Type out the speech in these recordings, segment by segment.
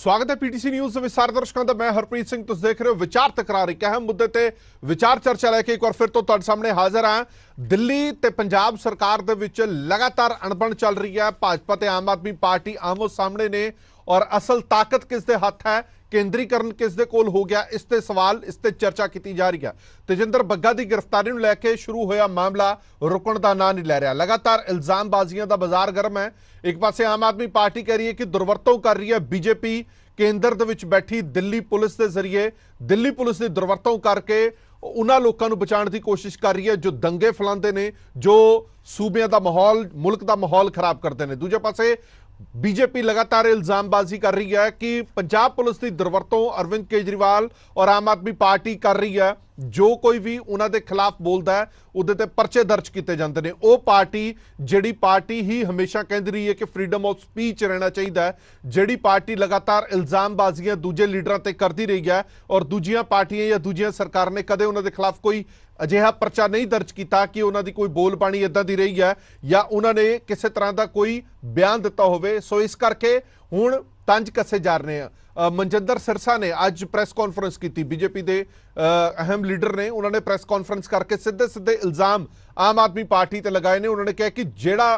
स्वागत है PTC news विस्तार दर्शकों का। मैं हरप्रीत सिंह, तुम देख रहे हो विचार तकरार। एक अहम मुद्दे ते विचार चर्चा लैके एक बार फिर तो तुहाडे सामने हाजिर हाँ। दिल्ली ते पंजाब सरकार दे विच लगातार अणबण चल रही है। भाजपा ते आम आदमी पार्टी आमो सामने ने और असल ताकत किस दे हथ है, केंद्रीकरण किस दे कोल हो गया, इस ते सवाल, इस ते चर्चा की जा रही है। तेजिंदर बग्गा की गिरफ्तारी नूं लैके शुरू होया मामला रुकण दा नां नहीं लै रहा। लगातार इल्जामबाजियां दा बाजार गर्म है। एक पासे आम आदमी पार्टी कह रही है कि दुरवरतों कर रही है बीजेपी, केंद्र दे विच बैठी दिल्ली पुलिस के जरिए दिल्ली पुलिस की दुरवरतों करके उन्हां लोकां नूं बचाउण दी कोशिश कर रही है जो दंगे फैलाते ने, जो सूबिਆਂ ਦਾ माहौल, मुल्क का माहौल खराब करते हैं। दूजे पासे बीजेपी लगातार इल्जामबाजी कर रही है कि पंजाब पुलिस की दुरवरतों अरविंद केजरीवाल और आम आदमी पार्टी कर रही है। जो कोई भी उन्होंने खिलाफ बोलता है उहदे ते परचे दर्ज किए जाते हैं। वो पार्टी जिहड़ी पार्टी ही हमेशा कहती रही है कि फ्रीडम ऑफ स्पीच रहना चाहिए, जिहड़ी पार्टी लगातार इल्जामबाजियां दूजे लीडरां ते करती रही है और दूजियां पार्टियां या दूजियां सरकार ने कदे उन्होंने खिलाफ कोई अजिहा परचा नहीं दर्ज किया कि उन्होंने कोई बोल बाणी इदां दी रही है या उन्होंने किसी तरह का कोई बयान दिता होवे। सो इस करके हुण तंज कसे जा रहे हैं। मनजिंदर सिरसा ने अज प्रेस कॉन्फ्रेंस की, बीजेपी के अहम लीडर ने, उन्होंने प्रेस कॉन्फ्रेंस करके सीधे सीधे इल्जाम आम आदमी पार्टी ते लगाए ने। उन्होंने कहा कि जिहड़ा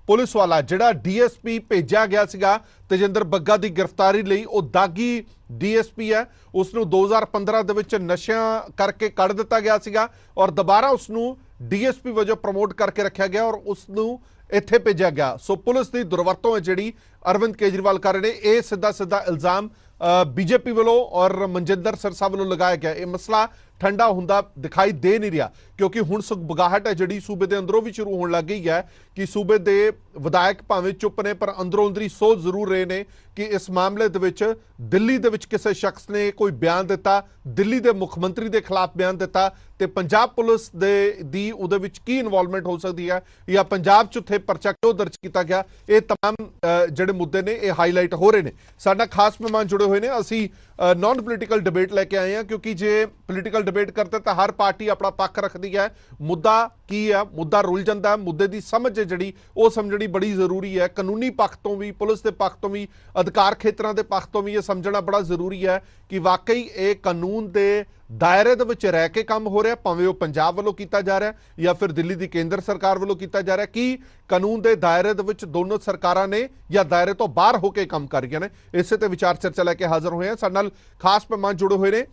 पुलिस वाला जिहड़ा डीएसपी भेजा गया सीगा तेजिंदर बग्गा की गिरफ्तारी लई, वो दागी डीएसपी है। उसनूं 2015 दे विच नशियां करके कढ़ दिता गया सीगा और दोबारा उसनूं डीएसपी वजों प्रमोट करके रखा गया और उसनूं इत्थे भेजा गया। सो पुलिस की दुरवरतों है जिहड़ी अरविंद केजरीवाल कर रहे हैं, ये सीधा सीधा इल्जाम बीजेपी वालों और मनजिंदर सिरसा वालों लगाया गया। यह मसला ठंडा हुंदा दिखाई दे नहीं रहा क्योंकि हुण सुगबगाहट है जिहड़ी सूबे के अंदरों भी शुरू होने लग गई है कि सूबे के विधायक भावें चुप ने पर अंदरों अंदरी सोच जरूर रहे ने कि इस मामले दे विच दिल्ली दे विच किसी शख्स ने कोई बयान दिता, दिल्ली के मुख्यमंत्री के खिलाफ बयान दिता तो पंजाब पुलिस दी उहदे विच की इनवॉल्वमेंट हो सकती है या पंजाब च उत्थे परचा क्यों दर्ज किया गया। ये तमाम जिहड़े मुद्दे ने ये हाईलाइट हो रहे हैं। साडा खास मेहमान जुड़े हुए हैं। असी नॉन पोलिटिकल डिबेट लैके आए हैं क्योंकि जे पोलिटिकल डिबेट करते तो हर पार्टी अपना पक्ष रखती है। मुद्दा की है, मुद्दा रुल जाता है। मुद्दे की समझ है जिहड़ी वो समझनी बड़ी जरूरी है। कानूनी पक्ष तो भी, पुलिस के पक्ष तो भी, अधिकार खेत्रों के पक्ष तो भी ये समझना बड़ा जरूरी है कि वाकई ये कानून के दायरे दे विच रह के काम हो रहा, भावें वो पंजाब वालों किया जा रहा है या फिर दिल्ली की केंद्र सरकार वालों किया जा रहा है, कि कानून के दायरे दे विच दोनों सरकारां ने या दायरे तो बाहर होकर काम कर रही ने। इसे ते विचार चर्चा लैके हाजिर हुए हैं। साडे नाल खास मेहमान जुड़े हुए हैं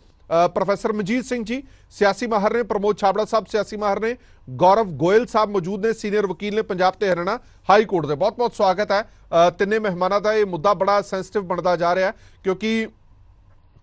प्रोफैसर मनजीत सिंह जी सियासी माहर ने, प्रमोद छाबड़ा साहब सियासी माहर ने, गौरव गोयल साहब मौजूद ने, सीनियर वकील ने पंजाब ते हरियाणा हाई कोर्ट के। बहुत बहुत स्वागत है तिन्ने मेहमानों का। यह मुद्दा बड़ा सेंसिटिव बनता जा रहा है क्योंकि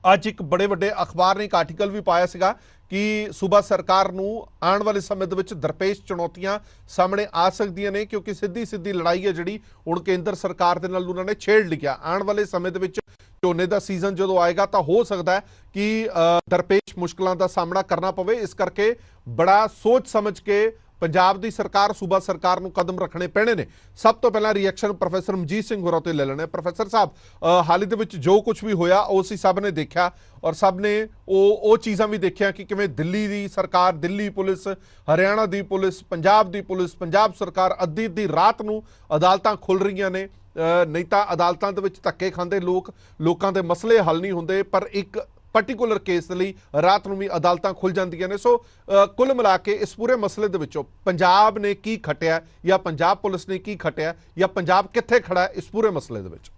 अज एक बड़े वड्डे अखबार ने एक आर्टिकल भी पाया सीगा कि सूबा सरकार नूं आने वाले समय दे विच दरपेश चुनौतियां सामने आ सकदियां ने क्योंकि सीधी सीधी लड़ाई है जिहड़ी हुण केंद्र सरकार दे नाल उन्होंने छेड़ लिया। आने वाले समय दे विच झोने का सीजन जो आएगा तो हो सकता है कि दरपेश मुश्किलों का सामना करना पवे। इस करके बड़ा सोच समझ के पंजाब की सरकार, सूबा सरकार को कदम रखने पैने ने। सब तो पहला रिएक्शन प्रोफैसर मनजीत सिंह होरां तो ले लेने। प्रोफैसर साहब, हाल ही दे विच जो कुछ भी होया उसी सब ने देखा और सब ने वो चीज़ां भी देखिया कि किवें दिल्ली की सरकार, दिल्ली पुलिस, हरियाणा की पुलिस, पुलिस, पंजाब सरकार अद्धी अद्धी रात नूं अदालतां खुल रही ने। नहीं तो अदालतों के धक्के खाते लोगों के मसले हल नहीं होंगे पर एक पर्टिकुलर केस लई रात नूं भी अदालतां खुल जांदियां ने। सो कुल मिला के इस पूरे मसले दे विचों पंजाब ने की खटिया या पंजाब पुलिस ने की खटिया या पंजाब कित्थे खड़ा है इस पूरे मसले दे विच?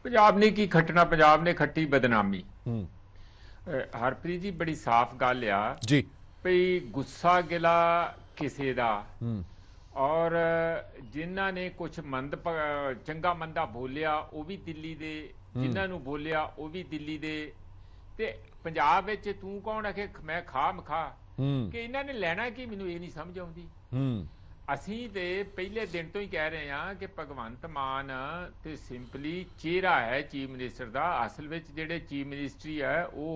पंजाब ने की खटना, पंजाब ने खट्टी बदनामी। हरप्रीत जी बड़ी साफ गल आ जी भई गुस्सा गिला किसी दा और जिन्हां ने कुछ मंद चंगा मंदा बोलिया वो भी दिल्ली दे, जिन्हां नूं बोलिया वो भी दिल्ली दे। ते पंजाब विच तू कौन है कि मैं खा मखा कि इन्हां ने लैना कि मैनूं ये नहीं समझ आउंदी। असीं ते पहले दिन तो ही कह रहे हैं कि भगवंत मान ते सिंपली चेहरा है चीफ मिनिस्टर दा। असल विच जिहड़े चीफ मिनिस्ट्री है वो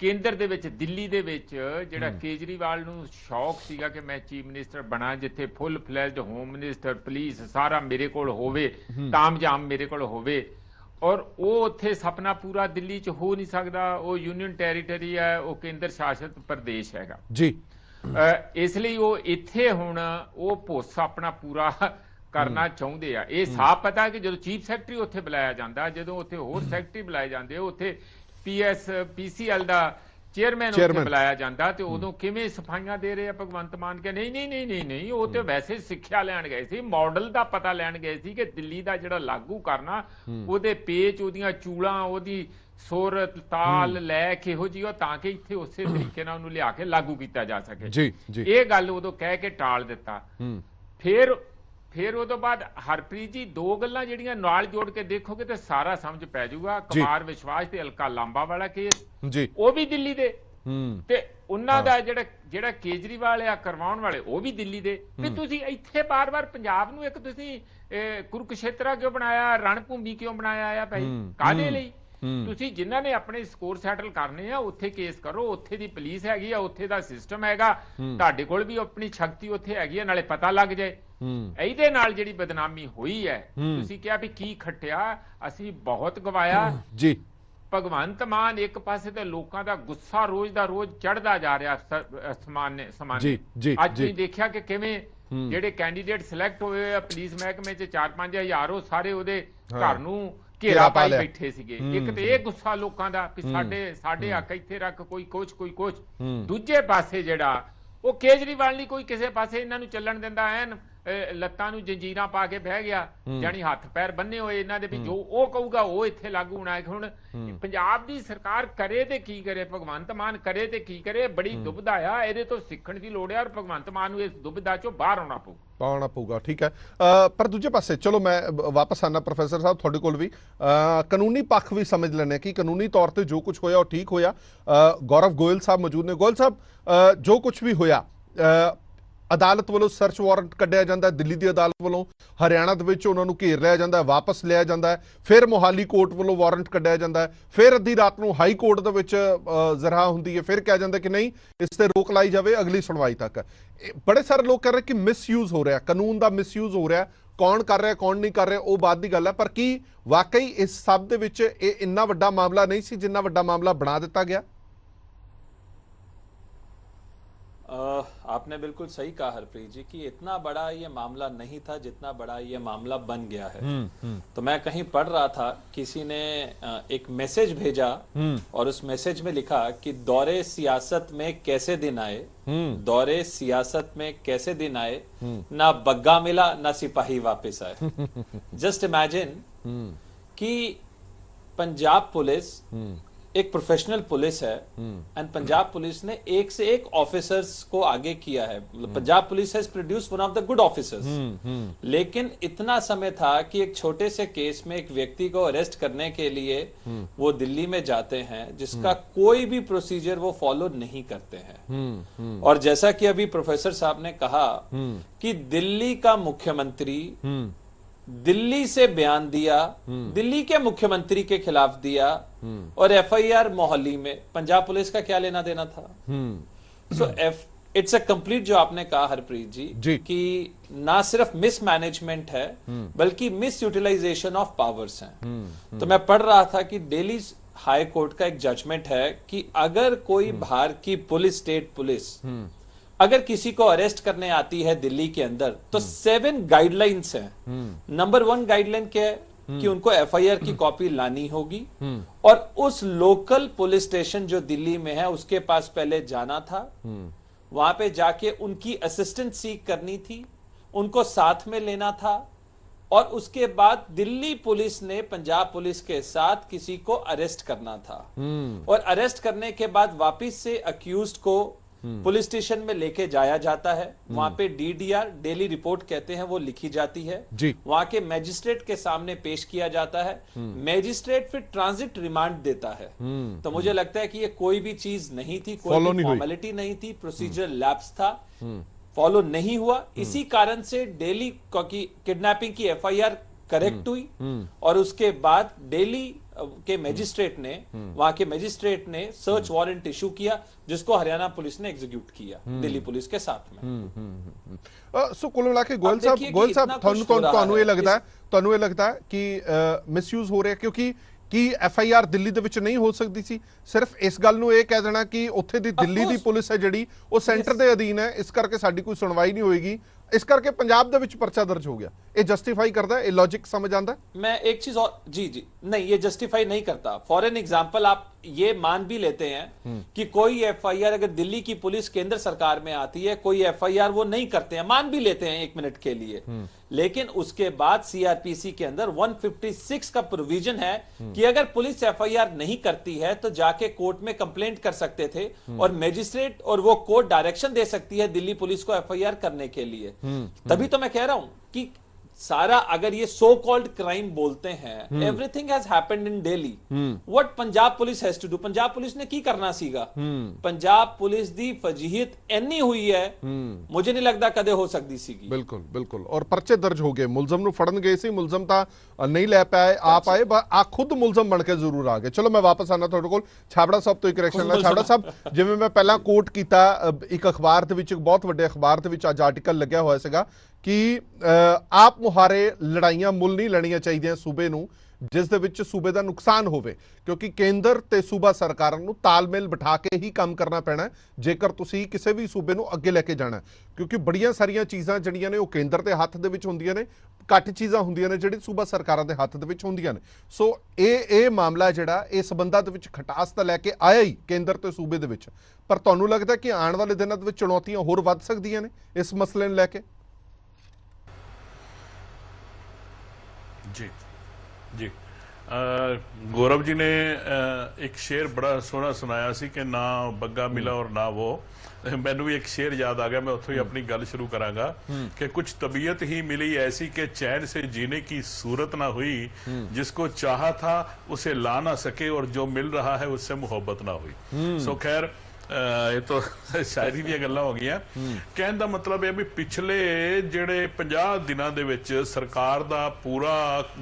केंद्र दे विच, दिल्ली दे विच जिहड़ा केजरीवाल नूं शौक सीगा कि मैं चीफ मिनिस्टर बना जिथे full fledged home minister, police सारा मेरे कोल होवे, तामझाम मेरे कोल होवे और वो उत्थे सपना पूरा दिल्ली च हो नहीं सकता। वो यूनियन टैरीटरी है, वो केंद्र शासित प्रदेश हैगा जी। इसलिए वो इत्थे हुण वो भुस अपना पूरा करना चाहते हैं। ये साफ पता है कि जो चीफ सैकटरी उत्थे बुलाया जाता, जो उत्थे होर सैकटरी बुलाए जाते, उत्थे PCL का चेयरमैन उत्थे बुलाया जाता, तो उदों किवें सफाइयां दे रहे भगवंत मान के नहीं नहीं नहीं नहीं नहीं, वो तो वैसे सिक्ख्या लैन गए सी, मॉडल का पता लैन गए सी कि दिल्ली का जिहड़ा लागू करना, उहदे पेच, उहदियां चूड़ां, उहदी सुर ताल लै किहो जी हो, ताकि इत्थे उसे तरीके नाल उहनूं लिया के लागू किया जा सके। ये गल उदों कह के टाल दिता। फिर उदों बाद हरप्रीत जी दो गल्लां जिहड़ियां नाल जोड़ के देखोगे तो सारा समझ पै जाऊगा। कुमार विश्वास ते अलका लांबा वाला केस, वो भी दिल्ली दे, ते उन्हां दा जिहड़ा केजरीवाल आ करवाउण वाले, वो भी दिल्ली दे। ते तुसीं इत्थे बार-बार पंजाब नूं एक तुसीं कुरुक्षेत्रा क्यों बनाया, रणभूमि क्यों बनाया आ भाई, काहदे लई? ਤੁਸੀਂ ਜਿਨ੍ਹਾਂ ਨੇ ਆਪਣੇ ਸਕੋਰ ਸੈਟਲ ਕਰਨੇ ਆ ਉੱਥੇ ਕੇਸ ਕਰੋ, ਉੱਥੇ ਦੀ ਪੁਲਿਸ ਹੈਗੀ ਆ, ਉੱਥੇ ਦਾ ਸਿਸਟਮ ਹੈਗਾ, ਤੁਹਾਡੇ ਕੋਲ ਵੀ ਆਪਣੀ ਸ਼ਕਤੀ ਉੱਥੇ ਹੈਗੀ ਆ, ਨਾਲੇ ਪਤਾ ਲੱਗ ਜਾਏ। ਇਹਦੇ ਨਾਲ ਜਿਹੜੀ ਬਦਨਾਮੀ ਹੋਈ ਹੈ, ਤੁਸੀਂ ਕਿਹਾ ਵੀ ਕੀ ਖੱਟਿਆ, ਅਸੀਂ ਬਹੁਤ ਗਵਾਇਆ ਜੀ। ਭਗਵੰਤ ਮਾਨ ਇੱਕ ਪਾਸੇ ਤੇ ਲੋਕਾਂ ਦਾ ਗੁੱਸਾ ਰੋਜ਼ ਦਾ ਰੋਜ਼ ਚੜਦਾ ਜਾ ਰਿਹਾ ਸਮਾਨ ਜੀ। ਅੱਜ ਤੁਸੀਂ ਦੇਖਿਆ ਕਿ ਕਿਵੇਂ ਜਿਹੜੇ ਕੈਂਡੀਡੇਟ ਸਿਲੈਕਟ ਹੋਏ ਆ ਪੁਲਿਸ ਮਹਿਕਮੇ 'ਚ 4-5 ਹਜ਼ਾਰ, ਉਹ ਸਾਰੇ ਉਹਦੇ ਘਰ ਨੂੰ ਘੇਰਾ ਪਾਈ ਬੈਠੇ ਸੀਗੇ। ਇੱਕ ਤੇ ਇਹ ਗੁੱਸਾ ਲੋਕਾਂ ਦਾ ਵੀ ਸਾਡੇ ਹੱਕ ਇੱਥੇ ਰੱਖ, ਕੋਈ ਕੁਛ। ਦੂਜੇ ਪਾਸੇ ਜਿਹੜਾ ਉਹ ਕੇਜਰੀਵਾਲ ਨਹੀਂ ਕੋਈ ਕਿਸੇ ਪਾਸੇ ਇਹਨਾਂ ਨੂੰ ਚੱਲਣ ਦਿੰਦਾ, ਐਨ ਲੱਤਾਂ ਨੂੰ ਜੰਜੀਰਾਂ ਪਾ ਕੇ ਬਹਿ ਗਿਆ, ਜਾਨੀ ਹੱਥ ਪੈਰ ਬੰਨੇ ਹੋਏ ਇਹਨਾਂ ਦੇ ਵੀ ਜੋ ਉਹ ਕਹੂਗਾ ਉਹ ਇੱਥੇ ਲਾਗੂ ਹੋਣਾ ਹੈ। ਹੁਣ ਪੰਜਾਬ ਦੀ ਸਰਕਾਰ ਕਰੇ ਤੇ ਕੀ ਕਰੇ, ਭਗਵੰਤ ਮਾਨ ਕਰੇ ਤੇ ਕੀ ਕਰੇ, ਬੜੀ ਦੁਬਿਧਾ ਆ। ਇਹਦੇ ਤੋਂ ਸਿੱਖਣ ਦੀ ਲੋੜ ਹੈ ਔਰ ਭਗਵੰਤ ਮਾਨ ਨੂੰ ਇਸ ਦੁਬਿਧਾ ਚੋਂ ਬਾਹਰ ਆਉਣਾ ਪਊਗਾ। ਠੀਕ ਹੈ, ਪਰ ਦੂਜੇ ਪਾਸੇ ਚਲੋ ਮੈਂ ਵਾਪਸ ਆਣਾ ਪ੍ਰੋਫੈਸਰ ਸਾਹਿਬ ਤੁਹਾਡੇ ਕੋਲ ਵੀ ਕਾਨੂੰਨੀ ਪੱਖ ਵੀ ਸਮਝ ਲੈਣੇ ਕਿ ਕਾਨੂੰਨੀ ਤੌਰ ਤੇ ਜੋ ਕੁਝ ਹੋਇਆ ਉਹ ਠੀਕ ਹੋਇਆ। ਗੌਰਵ ਗੋਇਲ ਸਾਹਿਬ ਮੌਜੂਦ ਨੇ। ਗੋਇਲ ਸਾਹਿਬ, ਜੋ ਕੁਝ ਵੀ ਹੋਇਆ, ਅਦਾਲਤ ਵੱਲੋਂ ਸਰਚ ਵਾਰੰਟ ਕੱਢਿਆ ਜਾਂਦਾ, ਦਿੱਲੀ ਦੀ ਅਦਾਲਤ ਵੱਲੋਂ ਹਰਿਆਣਾ ਦੇ ਵਿੱਚ ਉਹਨਾਂ ਨੂੰ ਘੇਰ ਲਿਆ ਜਾਂਦਾ, ਵਾਪਸ ਲਿਆ ਜਾਂਦਾ, ਫਿਰ ਮੋਹਾਲੀ ਕੋਰਟ ਵੱਲੋਂ ਵਾਰੰਟ ਕੱਢਿਆ ਜਾਂਦਾ, ਫਿਰ ਅੱਧੀ ਰਾਤ ਨੂੰ ਹਾਈ ਕੋਰਟ ਦੇ ਵਿੱਚ ਜ਼ਰਾ ਹੁੰਦੀ ਹੈ, ਫਿਰ ਕਿਹਾ ਜਾਂਦਾ ਕਿ ਨਹੀਂ ਇਸ ਤੇ ਰੋਕ ਲਾਈ ਜਾਵੇ ਅਗਲੀ ਸੁਣਵਾਈ ਤੱਕ। ਬੜੇ ਸਾਰੇ ਲੋਕ ਕਹਿ ਰਹੇ ਕਿ ਮਿਸਯੂਜ਼ ਹੋ ਰਿਹਾ, ਕਾਨੂੰਨ ਦਾ ਮਿਸਯੂਜ਼ ਹੋ ਰਿਹਾ। ਕੌਣ ਕਰ ਰਿਹਾ ਕੌਣ ਨਹੀਂ ਕਰ ਰਿਹਾ ਉਹ ਬਾਅਦ ਦੀ ਗੱਲ ਹੈ, ਪਰ ਕੀ ਵਾਕਈ ਇਸ ਸਭ ਦੇ ਵਿੱਚ ਇਹ ਇੰਨਾ ਵੱਡਾ ਮਾਮਲਾ ਨਹੀਂ ਸੀ ਜਿੰਨਾ ਵੱਡਾ ਮਾਮਲਾ ਬਣਾ ਦਿੱਤਾ ਗਿਆ? आपने बिल्कुल सही कहा हरप्रीत जी कि इतना बड़ा ये मामला नहीं था जितना बड़ा ये मामला बन गया है। तो मैं कहीं पढ़ रहा था, किसी ने एक मैसेज भेजा और उस मैसेज में लिखा कि दौरे सियासत में कैसे दिन आए, दौरे सियासत में कैसे दिन आए, ना बग्गा मिला ना सिपाही वापस आए। जस्ट इमेजिन कि पंजाब पुलिस एक प्रोफेशनल पुलिस है एंड पंजाब पुलिस ने एक से एक ऑफिसर्स को आगे किया है। Punjab police has produced one of the good officers. लेकिन इतना समय था कि एक छोटे से केस में एक व्यक्ति को अरेस्ट करने के लिए वो दिल्ली में जाते हैं, जिसका कोई भी प्रोसीजर वो फॉलो नहीं करते हैं। और जैसा कि अभी प्रोफेसर साहब ने कहा कि दिल्ली का मुख्यमंत्री दिल्ली से बयान दिया, दिल्ली के मुख्यमंत्री के खिलाफ दिया, और FIR मोहाली में पंजाब पुलिस का क्या लेना देना था? सो इट्स अ कंप्लीट, जो आपने कहा हरप्रीत जी कि ना सिर्फ मिसमैनेजमेंट है बल्कि मिस यूटिलाइजेशन ऑफ पावर्स हैं। तो मैं पढ़ रहा था कि दिल्ली हाई कोर्ट का एक जजमेंट है कि अगर कोई बाहर की पुलिस, स्टेट पुलिस अगर किसी को अरेस्ट करने आती है दिल्ली के अंदर, तो 7 गाइडलाइंस हैं। नंबर 1 गाइडलाइन क्या है कि उनको FIR की कॉपी लानी होगी और उस लोकल पुलिस स्टेशन जो दिल्ली में है उसके पास पहले जाना था, वहां पे जाके उनकी असिस्टेंस सीख करनी थी, उनको साथ में लेना था, और उसके बाद दिल्ली पुलिस ने पंजाब पुलिस के साथ किसी को अरेस्ट करना था। और अरेस्ट करने के बाद वापिस से अक्यूज्ड को पुलिस स्टेशन में लेके जाया जाता है, वहां पे DDR, डेली रिपोर्ट कहते हैं, वो लिखी जाती है, वहां के मैजिस्ट्रेट के सामने पेश किया जाता है, मैजिस्ट्रेट फिर ट्रांजिट रिमांड देता है। तो मुझे लगता है कि ये कोई भी चीज नहीं थी, कोई भी फॉर्मेलिटी नहीं थी, प्रोसीजर लैप्स था, फॉलो नहीं हुआ। इसी कारण से दिल्ली की किडनैपिंग की FIR करेक्ट हुई, और उसके बाद दिल्ली के मैजिस्ट्रेट ने, वहां के मैजिस्ट्रेट ने सर्च वारंट इशू किया, जिसको हरियाणा पुलिस ने एग्जीक्यूट किया दिल्ली पुलिस के साथ में। सो कुल मिला के गोयल साहब ਤੁਹਾਨੂੰ ਇਹ ਲੱਗਦਾ ਹੈ ਕਿ ਮਿਸਯੂਜ਼ ਹੋ ਰਿਹਾ, ਕਿਉਂਕਿ ਕੀ FIR ਦਿੱਲੀ ਦੇ ਵਿੱਚ ਨਹੀਂ ਹੋ ਸਕਦੀ ਸੀ? ਸਿਰਫ ਇਸ ਗੱਲ ਨੂੰ ਇਹ ਕਹਿ ਦੇਣਾ ਕਿ ਉੱਥੇ ਦੀ ਦਿੱਲੀ ਦੀ ਪੁਲਿਸ ਹੈ ਜਿਹੜੀ ਉਹ ਸੈਂਟਰ ਦੇ ਅਧੀਨ ਹੈ, ਇਸ ਕਰਕੇ ਸਾਡੀ ਕੋਈ ਸੁਣਵਾਈ ਨਹੀਂ ਹੋਏਗੀ, ਇਸ ਕਰਕੇ ਪੰਜਾਬ ਦੇ ਵਿੱਚ ਪਰਚਾ ਦਰਜ ਹੋ ਗਿਆ। ਇਹ ਜਸਟੀਫਾਈ ਕਰਦਾ, ਇਹ लॉजिक समझ आता है? मैं एक चीज और जी नहीं, ये जस्टिफाई नहीं करता। फॉर एन एग्जाम्पल आप ये मान भी लेते हैं कि कोई एफआईआर अगर दिल्ली की पुलिस केंद्र सरकार में आती है, कोई एफआईआर वो नहीं करते हैं, मान भी लेते हैं 1 मिनट के लिए, लेकिन उसके बाद सीआरपीसी के अंदर 156 का प्रोविजन है कि अगर पुलिस एफआईआर नहीं करती है तो जाके कोर्ट में कंप्लेंट कर सकते थे और मजिस्ट्रेट और वो कोर्ट डायरेक्शन दे सकती है दिल्ली पुलिस को एफआईआर करने के लिए। तभी तो मैं कह रहा हूं कि सारा अगर ये सो कॉल्ड क्राइम बोलते हैं, everything has happened in Delhi, what Punjab police has to do? Punjab police ने की करना सीगा। पंजाब पुलिस दी फजीहत एनी हुई है, मुझे नहीं लगता कदे हो सकती सीगी। बिल्कुल बिल्कुल। और परचे दर्ज हो गए, मुलजम ਨੂੰ ਫੜਨ ਗਏ ਸੀ, ਮੁਲਜ਼ਮ ਤਾਂ ਨਹੀਂ ਲੈ ਪਾਏ, ਆਪ ਆਏ, ਆ ਖੁਦ ਮੁਲਜ਼ਮ ਬਣ ਕੇ ਜ਼ਰੂਰ ਆ ਗਏ। ਚਲੋ ਮੈਂ ਵਾਪਸ ਆਣਾ ਤੁਹਾਡੇ ਕੋਲ, ਛਾਬੜਾ ਸਾਹਿਬ ਤੋਂ ਇੱਕ ਰਿਐਕਸ਼ਨ ਲੈ। ਛਾਬੜਾ ਸਾਹਿਬ, ਜਿਵੇਂ ਮੈਂ ਪਹਿਲਾਂ ਕੋਟ ਕੀਤਾ ਇੱਕ ਅਖਬਾਰ ਦੇ ਵਿੱਚ, ਇੱਕ ਬਹੁਤ ਵੱਡੇ ਅਖਬਾਰ ਦੇ ਵਿੱਚ ਅੱਜ ਆਰਟੀਕਲ ਲੱਗਿਆ ਹੋਇਆ ਸੀਗਾ ਕਿ ਆਪ ਮੁਹਾਰੇ ਲੜਾਈਆਂ ਮੁੱਲ ਨਹੀਂ ਲੈਣੀਆਂ ਚਾਹੀਦੀਆਂ ਸੂਬੇ ਨੂੰ ਜਿਸ ਦੇ ਵਿੱਚ ਸੂਬੇ ਦਾ ਨੁਕਸਾਨ ਹੋਵੇ, ਕਿਉਂਕਿ ਕੇਂਦਰ ਤੇ ਸੂਬਾ ਸਰਕਾਰਾਂ ਨੂੰ ਤਾਲਮੇਲ ਬਿਠਾ ਕੇ ਹੀ ਕੰਮ ਕਰਨਾ ਪੈਣਾ ਜੇਕਰ ਤੁਸੀਂ ਕਿਸੇ ਵੀ ਸੂਬੇ ਨੂੰ ਅੱਗੇ ਲੈ ਕੇ ਜਾਣਾ, ਕਿਉਂਕਿ ਬੜੀਆਂ ਸਾਰੀਆਂ ਚੀਜ਼ਾਂ ਜਿਹੜੀਆਂ ਨੇ ਉਹ ਕੇਂਦਰ ਦੇ ਹੱਥ ਦੇ ਵਿੱਚ ਹੁੰਦੀਆਂ ਨੇ, ਘੱਟ ਚੀਜ਼ਾਂ ਹੁੰਦੀਆਂ ਨੇ ਜਿਹੜੀ ਸੂਬਾ ਸਰਕਾਰਾਂ ਦੇ ਹੱਥ ਦੇ ਵਿੱਚ ਹੁੰਦੀਆਂ ਨੇ। ਸੋ ਇਹ ਮਾਮਲਾ ਜਿਹੜਾ ਇਹ ਸਬੰਧਾਂ ਦੇ ਵਿੱਚ ਖਟਾਸ ਤਾਂ ਲੈ ਕੇ ਆਇਆ ਹੀ ਕੇਂਦਰ ਤੇ ਸੂਬੇ ਦੇ ਵਿੱਚ, ਪਰ ਤੁਹਾਨੂੰ ਲੱਗਦਾ ਕਿ ਆਉਣ ਵਾਲੇ ਦਿਨਾਂ ਦੇ ਵਿੱਚ ਚੁਣੌਤੀਆਂ ਹੋਰ ਵੱਧ ਸਕਦੀਆਂ ਨੇ ਇਸ ਮਸਲੇ ਨੂੰ ਲੈ ਕੇ? जी जी गौरव जी ने एक शेर बड़ा सोहना सुनाया सी कि ना बग्गा मिला और ना वो, मैनू भी एक शेर याद आ गया, मैं उत्थों ही अपनी गल शुरू करांगा कि कुछ तबीयत ही मिली ऐसी कि चैन से जीने की सूरत ना हुई, जिसको चाहा था उसे ला ना सके और जो मिल रहा है उससे मोहब्बत ना हुई। सो खैर ਇਹ ਤਾਂ ਸ਼ਾਇਰੀ ਦੀਆਂ ਗੱਲਾਂ ਹੋ ਗਈਆਂ। ਕਹਿਣ ਦਾ ਮਤਲਬ ਇਹ ਵੀ ਪਿਛਲੇ ਜਿਹੜੇ 50 ਦਿਨਾਂ ਦੇ ਵਿੱਚ ਸਰਕਾਰ ਦਾ ਪੂਰਾ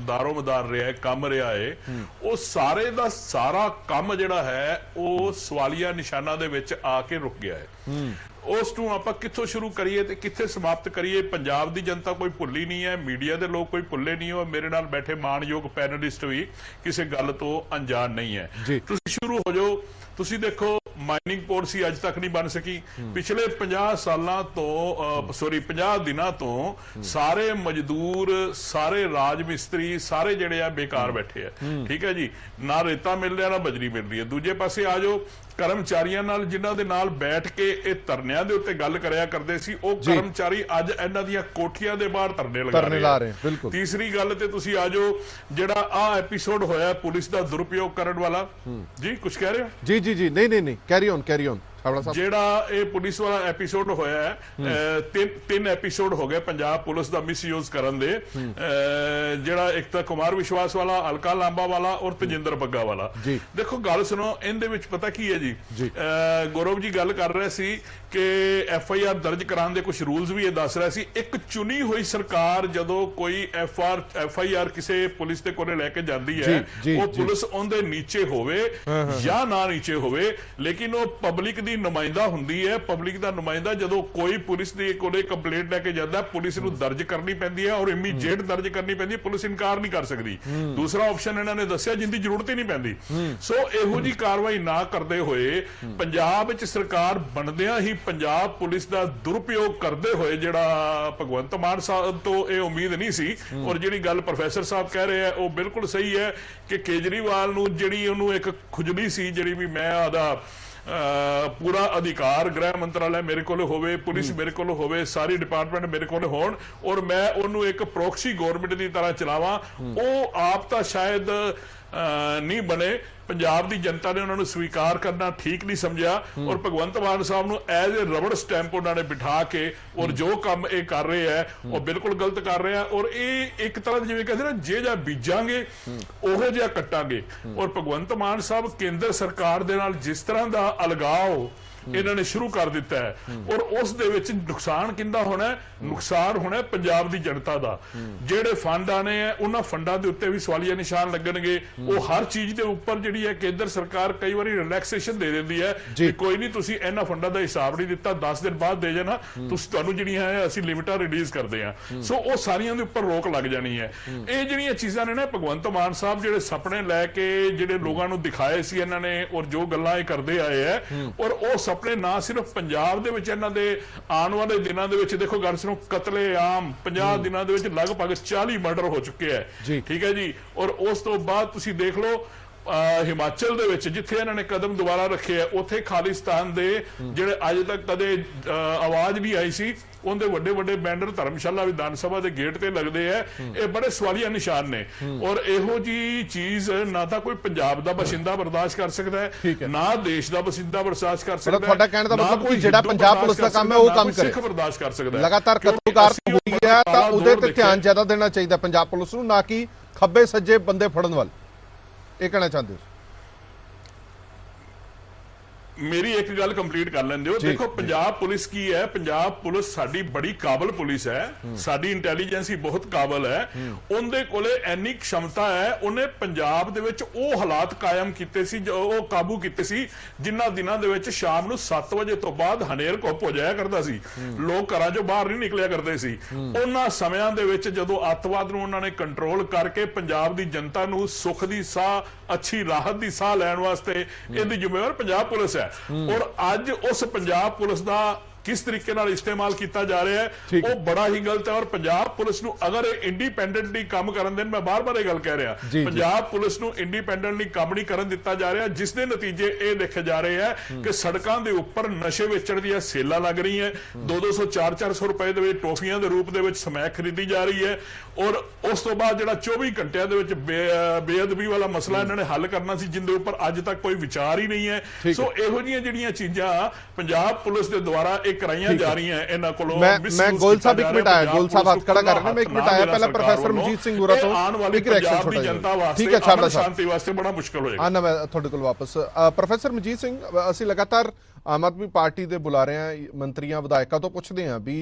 ਦਾਰੋਮਦਾਰ ਰਿਹਾ ਹੈ, ਕੰਮ ਰਿਹਾ ਹੈ, ਉਹ ਸਾਰੇ ਦਾ ਸਾਰਾ ਕੰਮ ਜਿਹੜਾ ਹੈ ਉਹ ਸਵਾਲੀਆ ਨਿਸ਼ਾਨਾਂ ਦੇ ਵਿੱਚ ਆ ਕੇ ਰੁਕ ਗਿਆ ਹੈ। ਉਸ ਨੂੰ ਆਪਾਂ ਕਿੱਥੋਂ ਸ਼ੁਰੂ ਕਰੀਏ ਤੇ ਕਿੱਥੇ ਸਮਾਪਤ ਕਰੀਏ? ਪੰਜਾਬ ਦੀ ਜਨਤਾ ਕੋਈ ਭੁੱਲੀ ਨਹੀਂ ਹੈ, ਮੀਡੀਆ ਦੇ ਲੋਕ ਕੋਈ ਭੁੱਲੇ ਨਹੀਂ ਹੋ, ਮੇਰੇ ਨਾਲ ਬੈਠੇ ਮਾਣਯੋਗ ਪੈਨਲਿਸਟ ਵੀ ਕਿਸੇ ਗੱਲ ਤੋਂ ਅਣਜਾਣ ਨਹੀਂ ਹੈ। ਤੁਸੀਂ ਸ਼ੁਰੂ ਹੋ ਜਾਓ। ਤੁਸੀਂ ਦੇਖੋ ਮਾਈਨਿੰਗ ਪਾਲਿਸੀ ਅੱਜ ਤੱਕ ਨਹੀਂ ਬਣ ਸਕੀ। ਪਿਛਲੇ 50 ਸਾਲਾਂ ਤੋਂ 50 ਦਿਨਾਂ ਤੋਂ ਸਾਰੇ ਮਜ਼ਦੂਰ, ਸਾਰੇ ਰਾਜ ਮਿਸਤਰੀ, ਸਾਰੇ ਜਿਹੜੇ ਆ ਬੇਕਾਰ ਬੈਠੇ ਆ। ਠੀਕ ਹੈ ਜੀ, ਨਾ ਰੇਤਾ ਮਿਲ ਰਿਹਾ ਨਾ ਬਜਰੀ ਮਿਲ ਰਹੀ ਹੈ। ਦੂਜੇ ਪਾਸੇ ਆ ਜਾਓ ਕਰਮਚਾਰੀਆਂ ਨਾਲ, ਜਿਨ੍ਹਾਂ ਦੇ ਨਾਲ ਬੈਠ ਕੇ ਇਹ ਧਰਨਿਆਂ ਦੇ ਉੱਤੇ ਗੱਲ ਕਰਿਆ ਕਰਦੇ ਸੀ, ਉਹ ਕਰਮਚਾਰੀ ਅੱਜ ਇਹਨਾਂ ਦੀਆਂ ਕੋਠੀਆਂ ਦੇ ਬਾਹਰ ਧਰਨੇ ਲਗਾ ਰਹੇ ਆ। ਤੀਸਰੀ ਗੱਲ ਤੇ ਤੁਸੀਂ ਆ ਜਾਓ, ਜਿਹੜਾ ਆ ਐਪੀਸੋਡ ਹੋਇਆ ਪੁਲਿਸ ਦਾ ਦੁਰਉਪਯੋਗ ਕਰਨ ਵਾਲਾ, ਜੀ ਕੁਝ ਕਹਿ ਰਹੇ ਹੋ? ਜੀ ਜੀ ਜੀ ਨਹੀਂ ਨਹੀਂ ਨਹੀਂ, ਕੈਰੀ ਔਨ। ਜਿਹੜਾ ਇਹ ਪੁਲਿਸ ਵਾਲਾ ਐਪੀਸੋਡ ਹੋਇਆ ਹੈ, ਤਿੰਨ ਐਪੀਸੋਡ ਹੋ ਗਏ ਪੰਜਾਬ ਪੁਲਿਸ ਦਾ ਮਿਸਯੂਜ਼ ਕਰਨ ਦੇ। ਜਿਹੜਾ ਇੱਕ ਤਾਂ ਕੁਮਾਰ ਵਿਸ਼ਵਾਸ ਵਾਲਾ, ਅਲਕਾ ਲਾਂਬਾ ਵਾਲਾ ਔਰ ਤਜਿੰਦਰ ਬੱਗਾ ਵਾਲਾ। ਦੇਖੋ ਗੱਲ ਸੁਣੋ, ਇਹਦੇ ਵਿੱਚ ਪਤਾ ਕੀ ਹੈ ਜੀ, ਗੌਰਵ ਜੀ ਗੱਲ ਕਰ ਰਹੇ ਸੀ ਕਿ ਐਫਆਈਆਰ ਦਰਜ ਕਰਾਉਣ ਦੇ ਕੁਝ ਰੂਲਸ ਵੀ ਇਹ ਦੱਸ ਰਿਹਾ ਸੀ। ਇੱਕ ਚੁਣੀ ਹੋਈ ਸਰਕਾਰ ਜਦੋਂ ਕੋਈ ਐਫਆਈਆਰ ਕਿਸੇ ਪੁਲਿਸ ਦੇ ਕੋਲੇ ਲੈ ਕੇ ਜਾਂਦੀ ਹੈ, ਉਹ ਪੁਲਿਸ ਉਹਦੇ ਨੀਚੇ ਹੋਵੇ ਜਾਂ ਨਾ ਨੀਚੇ ਹੋਵੇ, ਲੇਕਿਨ ਉਹ ਪਬਲਿਕ ਦੀ ਨੁਮਾਇੰਦਾ ਹੁੰਦੀ ਹੈ। ਪਬਲਿਕ ਦਾ ਨੁਮਾਇੰਦਾ ਜਦੋਂ ਕੋਈ ਪੁਲਿਸ ਦੇ ਕੋਲੇ ਕੰਪਲੇਂਟ ਲੈ ਕੇ ਜਾਂਦਾ, ਪੁਲਿਸ ਨੂੰ ਦਰਜ ਕਰਨੀ ਪੈਂਦੀ ਹੈ ਔਰ ਇਮੀਡੀਏਟ ਦਰਜ ਕਰਨੀ ਪੈਂਦੀ ਹੈ, ਪੁਲਿਸ ਇਨਕਾਰ ਨਹੀਂ ਕਰ ਸਕਦੀ। ਦੂਸਰਾ ਆਪਸ਼ਨ ਇਹਨਾਂ ਨੇ ਦੱਸਿਆ ਜਿੰਦੀ ਜ਼ਰੂਰਤ ਹੀ ਨਹੀਂ ਪੈਂਦੀ। ਸੋ ਇਹੋ ਜੀ ਕਾਰਵਾਈ ਨਾ ਕਰਦੇ ਹੋਏ ਪੰਜਾਬ ਵਿੱਚ ਸਰਕਾਰ ਬਣਦਿਆਂ ਹੀ ਪੰਜਾਬ ਪੁਲਿਸ ਦਾ ਦੁਰਉਪਯੋਗ ਕਰਦੇ ਹੋਏ, ਜਿਹੜਾ ਭਗਵੰਤ ਮਾਨ ਸਾਹਿਬ ਤੋਂ ਇਹ ਉਮੀਦ ਨਹੀਂ ਸੀ। ਔਰ ਜਿਹੜੀ ਗੱਲ ਪ੍ਰੋਫੈਸਰ ਸਾਹਿਬ ਕਹਿ ਰਹੇ ਆ ਉਹ ਬਿਲਕੁਲ ਸਹੀ ਹੈ ਕਿ ਕੇਜਰੀਵਾਲ ਨੂੰ ਜਿਹੜੀ ਉਹਨੂੰ ਇੱਕ ਖੁਜਲੀ ਸੀ, ਜਿਹੜੀ ਵੀ ਮੈਂ ਆਦਾ ਪੂਰਾ ਅਧਿਕਾਰ ਗ੍ਰਹਿ ਮੰਤਰਾਲਾ ਮੇਰੇ ਕੋਲ ਹੋਵੇ, ਪੁਲਿਸ ਮੇਰੇ ਕੋਲ ਹੋਵੇ, ਸਾਰੀ ਡਿਪਾਰਟਮੈਂਟ ਮੇਰੇ ਕੋਲ ਹੋਣ ਔਰ ਮੈਂ ਉਹਨੂੰ ਇੱਕ ਪ੍ਰੋਕਸੀ ਗਵਰਨਮੈਂਟ ਦੀ ਤਰ੍ਹਾਂ ਚਲਾਵਾਂ, ਉਹ ਆਪ ਤਾਂ ਸ਼ਾਇਦ ਨਹੀਂ ਬਣੇ। ਪੰਜਾਬ ਦੀ ਜਨਤਾ ਨੇ ਉਹਨਾਂ ਨੂੰ ਸਵੀਕਾਰ ਕਰਨਾ ਠੀਕ ਨਹੀਂ ਸਮਝਿਆ ਔਰ ਭਗਵੰਤ ਮਾਨ ਸਾਹਿਬ ਨੂੰ ਐਜ਼ ਏ ਰਬੜ ਸਟੈਂਪ ਉਹਨਾਂ ਨੇ ਬਿਠਾ ਕੇ ਔਰ ਜੋ ਕੰਮ ਇਹ ਕਰ ਰਹੇ ਹੈ ਉਹ ਬਿਲਕੁਲ ਗਲਤ ਕਰ ਰਹੇ ਆ। ਔਰ ਇਹ ਇੱਕ ਤਰ੍ਹਾਂ ਜਿਵੇਂ ਕਹਿੰਦੇ ਨਾ, ਜੇ ਜਾਂ ਬੀਜਾਂਗੇ ਉਹੋ ਜਿਹਾ ਕੱਟਾਂਗੇ। ਔਰ ਭਗਵੰਤ ਮਾਨ ਸਾਹਿਬ ਕੇਂਦਰ ਸਰਕਾਰ ਦੇ ਨਾਲ ਜਿਸ ਤਰ੍ਹਾਂ ਦਾ ਅਲਗਾਓ ਇਹਨਾਂ ਨੇ ਸ਼ੁਰੂ ਕਰ ਦਿੱਤਾ ਹੈ ਔਰ ਉਸ ਦੇ ਵਿੱਚ ਨੁਕਸਾਨ ਕਿੰਦਾ ਹੋਣਾ? ਨੁਕਸਾਨ ਹੋਣਾ ਪੰਜਾਬ ਦੀ ਜਨਤਾ ਦਾ। ਜਿਹੜੇ ਫੰਡ ਆਣੇ ਆ ਉਹਨਾਂ ਫੰਡਾਂ ਦੇ ਉੱਤੇ ਵੀ ਸਵਾਲੀਆ ਨਿਸ਼ਾਨ ਲੱਗਣਗੇ। ਉਹ ਹਰ ਚੀਜ਼ ਦੇ ਉੱਪਰ ਜਿਹੜੀ ਹੈ ਕੇਂਦਰ ਸਰਕਾਰ ਕਈ ਵਾਰੀ ਰਿਲੈਕਸੇਸ਼ਨ ਦੇ ਦਿੰਦੀ ਹੈ ਕਿ ਕੋਈ ਨਹੀਂ, ਤੁਸੀਂ ਇਹਨਾਂ ਫੰਡਾਂ ਦਾ ਹਿਸਾਬ ਨਹੀਂ ਦਿੱਤਾ, 10 ਦਿਨ ਬਾਅਦ ਦੇ ਜਾਣਾ, ਤੁਸੀਂ ਤੁਹਾਨੂੰ ਜਿਹੜੀਆਂ ਹੈ ਅਸੀਂ ਲਿਮਿਟਾਂ ਰਿਲੀਜ਼ ਕਰਦੇ ਹਾਂ। ਸੋ ਉਹ ਸਾਰੀਆਂ ਦੇ ਉੱਪਰ ਰੋਕ ਲੱਗ ਜਾਣੀ ਹੈ। ਇਹ ਜਿਹੜੀਆਂ ਚੀਜ਼ਾਂ ਨੇ ਨਾ, ਭਗਵੰਤ ਮਾਨ ਸਾਹਿਬ ਜਿਹੜੇ ਸੁਪਨੇ ਲੈ ਕੇ ਜਿਹੜੇ ਲੋਕਾਂ ਨੂੰ ਦਿਖਾਏ ਸੀ ਇਹਨਾਂ ਨੇ ਔਰ ਜੋ ਗੱਲਾਂ ਇਹ ਕਰਦੇ ਆਏ ਹੈ ਔਰ ਉਹ ਆਪਣੇ ਨਾ ਸਿਰਫ ਪੰਜਾਬ ਦੇ ਵਿੱਚ ਇਹਨਾਂ ਦੇ ਆਉਣ ਵਾਲੇ ਦਿਨਾਂ ਦੇ ਵਿੱਚ ਦੇਖੋ ਗੱਲ ਸੁਣੋ, ਕਤਲੇਆਮ 50 ਦਿਨਾਂ ਦੇ ਵਿੱਚ ਲਗਭਗ 40 ਮਰਡਰ ਹੋ ਚੁੱਕੇ ਹੈ, ਠੀਕ ਹੈ ਜੀ। ਔਰ ਉਸ ਤੋਂ ਬਾਅਦ ਤੁਸੀਂ ਦੇਖ ਲਓ ਹਿਮਾਚਲ ਦੇ ਵਿੱਚ ਜਿੱਥੇ ਇਹਨਾਂ ਨੇ ਕਦਮ ਦੁਬਾਰਾ ਰੱਖੇ ਆ, ਉੱਥੇ ਖਾਲਿਸਤਾਨ ਦੇ ਜਿਹੜੇ ਅੱਜ ਤੱਕ ਕਦੇ ਆਵਾਜ਼ ਨਹੀਂ ਆਈ ਸੀ, ਉਹਦੇ ਵੱਡੇ ਵੱਡੇ ਬੈਨਰ ਧਰਮਸ਼ਾਲਾ ਵਿਧਾਨ ਸਭਾ ਦੇ ਗੇਟ ਤੇ ਲੱਗਦੇ ਆ। ਇਹ ਬੜੇ ਸਵਾਲੀਆ ਨਿਸ਼ਾਨ ਨੇ। ਔਰ ਇਹੋ ਜੀ ਚੀਜ਼ ਨਾ ਤਾਂ ਕੋਈ ਪੰਜਾਬ ਦਾ ਬਸਿੰਦਾ ਬਰਦਾਸ਼ਤ ਕਰ ਸਕਦਾ ਹੈ, ਨਾ ਦੇਸ਼ ਦਾ ਬਸਿੰਦਾ ਬਰਦਾਸ਼ਤ ਕਰ ਸਕਦਾ ਹੈ। ਤੁਹਾਡਾ ਕਹਿਣ ਦਾ ਮਤਲਬ ਕੋਈ ਜਿਹੜਾ ਪੰਜਾਬ ਪੁਲਿਸ ਦਾ ਕੰਮ ਹੈ ਉਹ ਕੰਮ ਕਰੇ, ਸਿੱਖ ਬਰਦਾਸ਼ਤ ਕਰ ਸਕਦਾ ਹੈ। ਲਗਾਤਾਰ ਕਤਲਕਾਰ ਹੋਈ ਹੈ ਤਾਂ ਉਹਦੇ ਤੇ ਧਿਆਨ ਜ਼ਿਆਦਾ ਦੇਣਾ ਚਾਹੀਦਾ ਪੰਜਾਬ ਪੁਲਿਸ ਨੂੰ, ਨਾ ਕਿ ਖੱਬੇ ਸੱਜੇ ਬੰਦੇ ਫੜਨ ਵੱਲ। ਇਹ ਕਹਿਣਾ ਚਾਹੁੰਦੇ ਹੋ? ਮੇਰੀ ਇੱਕ ਗੱਲ ਕੰਪਲੀਟ ਕਰ ਲੈਂਦੇ ਹੋ। ਦੇਖੋ ਪੰਜਾਬ ਪੁਲਿਸ ਕੀ ਹੈ, ਪੰਜਾਬ ਪੁਲਿਸ ਸਾਡੀ ਬੜੀ ਕਾਬਲ ਪੁਲਿਸ ਹੈ, ਸਾਡੀ ਇੰਟੈਲੀਜੈਂਸ ਹੀ ਬਹੁਤ ਕਾਬਲ ਹੈ, ਉਹਦੇ ਕੋਲੇ ਇੰਨੀ क्षमता ਹੈ। ਉਹਨੇ ਪੰਜਾਬ ਦੇ ਵਿੱਚ ਉਹ ਹਾਲਾਤ ਕਾਇਮ ਕੀਤੇ ਸੀ, ਜੋ ਉਹ ਕਾਬੂ ਕੀਤੇ ਸੀ, ਜਿਨ੍ਹਾਂ ਦਿਨਾਂ ਦੇ ਵਿੱਚ ਸ਼ਾਮ ਨੂੰ 7 ਵਜੇ ਤੋਂ ਬਾਅਦ ਹਨੇਰ ਘੁੱਪ ਹੋ ਜਾਇਆ ਕਰਦਾ ਸੀ, ਲੋਕ ਘਰਾਂ ਚੋਂ ਬਾਹਰ ਨਹੀਂ ਨਿਕਲਿਆ ਕਰਦੇ ਸੀ। ਉਹਨਾਂ ਸਮਿਆਂ ਦੇ ਵਿੱਚ ਜਦੋਂ ਅੱਤਵਾਦ ਨੂੰ ਉਹਨਾਂ ਨੇ ਕੰਟਰੋਲ ਕਰਕੇ ਪੰਜਾਬ ਦੀ ਜਨਤਾ ਨੂੰ ਸੁੱਖ ਦੀ ਸਾਹ, ਅੱਛੀ ਰਾਹਤ ਦੀ ਸਾਹ ਲੈਣ ਵਾਸਤੇ ਇਹਦੀ ਜ਼ਿੰਮੇਵਾਰ ਪੰਜਾਬ ਪੁਲਿਸ ਹੈ। ਔਰ ਅੱਜ ਉਸ ਪੰਜਾਬ ਪੁਲਿਸ ਦਾ किस तरीके नाल इस्तेमाल किया जा रहा है वो बड़ा ही गलत है। और पंजाब पुलिस नूं अगर इंडिपेंडेंटली काम करन देन, मैं बार बार गल कह रहा, पंजाब पुलिस नूं इंडिपेंडेंटली काम नहीं करन दिता जा रहा, जिसके नतीजे ये देखे जा रहे हैं कि सड़कों के उपर नशे वेचण दी सेलां लग रही है, 200 400 रुपए दे विच टॉफियां दे रूप दे विच समैक खरीदी जा रही है। और उस तो बाद जिहड़ा 24 घंटिया दे विच बेअदबी वाला मसला इन्हां ने हल करना सी, जिंदे उपर अज तक कोई विचार ही नहीं है। सो इहो जिहियां जिहड़ियां चीज़ां पंजाब पुलिस के द्वारा कराइयां जा रही हैं, इन्हां कोलों मैं गोल साहब एक मिनट आया, गोल साहब हाथ खड़ा कर रहे हैं, मैं एक मिनट आया पहले प्रोफेसर मजीत सिंह गुरा तो आने वाली पंजाब दी जनता वास्ते ठीक है, छाबड़ा शांति वास्ते बड़ा मुश्किल होएगा। आना मैं थोड़े कोल वापस प्रोफेसर मजीत सिंह, ਅਸੀਂ ਲਗਾਤਾਰ ਆਮ ਆਦਮੀ ਪਾਰਟੀ ਦੇ ਬੁਲਾਰਿਆਂ, ਮੰਤਰੀਆਂ, ਵਿਧਾਇਕਾਂ ਤੋਂ ਪੁੱਛਦੇ ਹਾਂ ਵੀ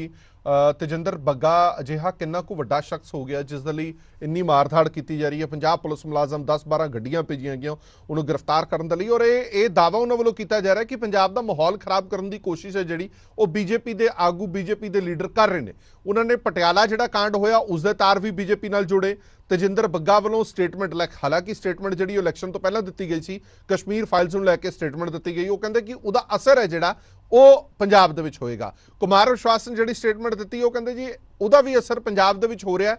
ਤੇਜਿੰਦਰ ਬੱਗਾ ਅਜਿਹਾ ਕਿੰਨਾ ਕੁ ਵੱਡਾ ਸ਼ਖਸ ਹੋ ਗਿਆ ਜਿਸ ਦੇ ਲਈ ਇੰਨੀ ਮਾਰਧਾੜ ਕੀਤੀ ਜਾ ਰਹੀ ਹੈ। ਪੰਜਾਬ ਪੁਲਿਸ ਮੁਲਾਜ਼ਮ 10-12 ਗੱਡੀਆਂ ਭੇਜੀਆਂ ਗਈਆਂ ਉਹਨੂੰ ਗ੍ਰਿਫਤਾਰ ਕਰਨ ਦੇ ਲਈ, ਔਰ ਇਹ ਦਾਅਵਾ ਉਹਨਾਂ ਵੱਲੋਂ ਕੀਤਾ ਜਾ ਰਿਹਾ ਕਿ ਪੰਜਾਬ ਦਾ ਮਾਹੌਲ ਖਰਾਬ ਕਰਨ ਦੀ ਕੋਸ਼ਿਸ਼ ਹੈ ਜਿਹੜੀ ਉਹ ਬੀਜੇਪੀ ਦੇ ਆਗੂ, ਬੀਜੇਪੀ ਦੇ ਲੀਡਰ ਕਰ ਰਹੇ ਨੇ। ਉਹਨਾਂ ਨੇ ਪਟਿਆਲਾ ਜਿਹੜਾ ਕਾਂਡ ਹੋਇਆ ਉਸ ਦੇ ਤਾਰ ਵੀ ਬੀਜੇਪੀ ਨਾਲ ਜੋੜੇ। ਤੇਜਿੰਦਰ ਬੱਗਾ ਵੱਲੋਂ ਸਟੇਟਮੈਂਟ ਹਾਲਾਂਕਿ ਸਟੇਟਮੈਂਟ ਜਿਹੜੀ ਇਲੈਕਸ਼ਨ ਤੋਂ ਪਹਿਲਾਂ ਦਿੱਤੀ ਗਈ ਸੀ, ਕਸ਼ਮੀਰ ਫਾਈਲਸ ਨੂੰ ਲੈ ਕੇ ਸਟੇਟਮੈਂਟ ਦਿੱਤੀ ਗਈ, ਉਹ ਕਹਿੰਦੇ ਕਿ ਉਹਦਾ ਅਸਰ ਹੈ ਜਿਹੜਾ ਉਹ ਪੰਜਾਬ ਦੇ ਵਿੱਚ ਹੋਏਗਾ। ਕੁਮਾਰ ਵਿਸ਼ਵਾਸ ਨੇ ਜਿਹੜੀ ਸਟੇਟਮੈਂਟ ਦਿੱਤੀ ਉਹ ਕਹਿੰਦੇ ਜੀ ਉਹਦਾ ਵੀ ਅਸਰ ਪੰਜਾਬ ਦੇ ਵਿੱਚ ਹੋ ਰਿਹਾ।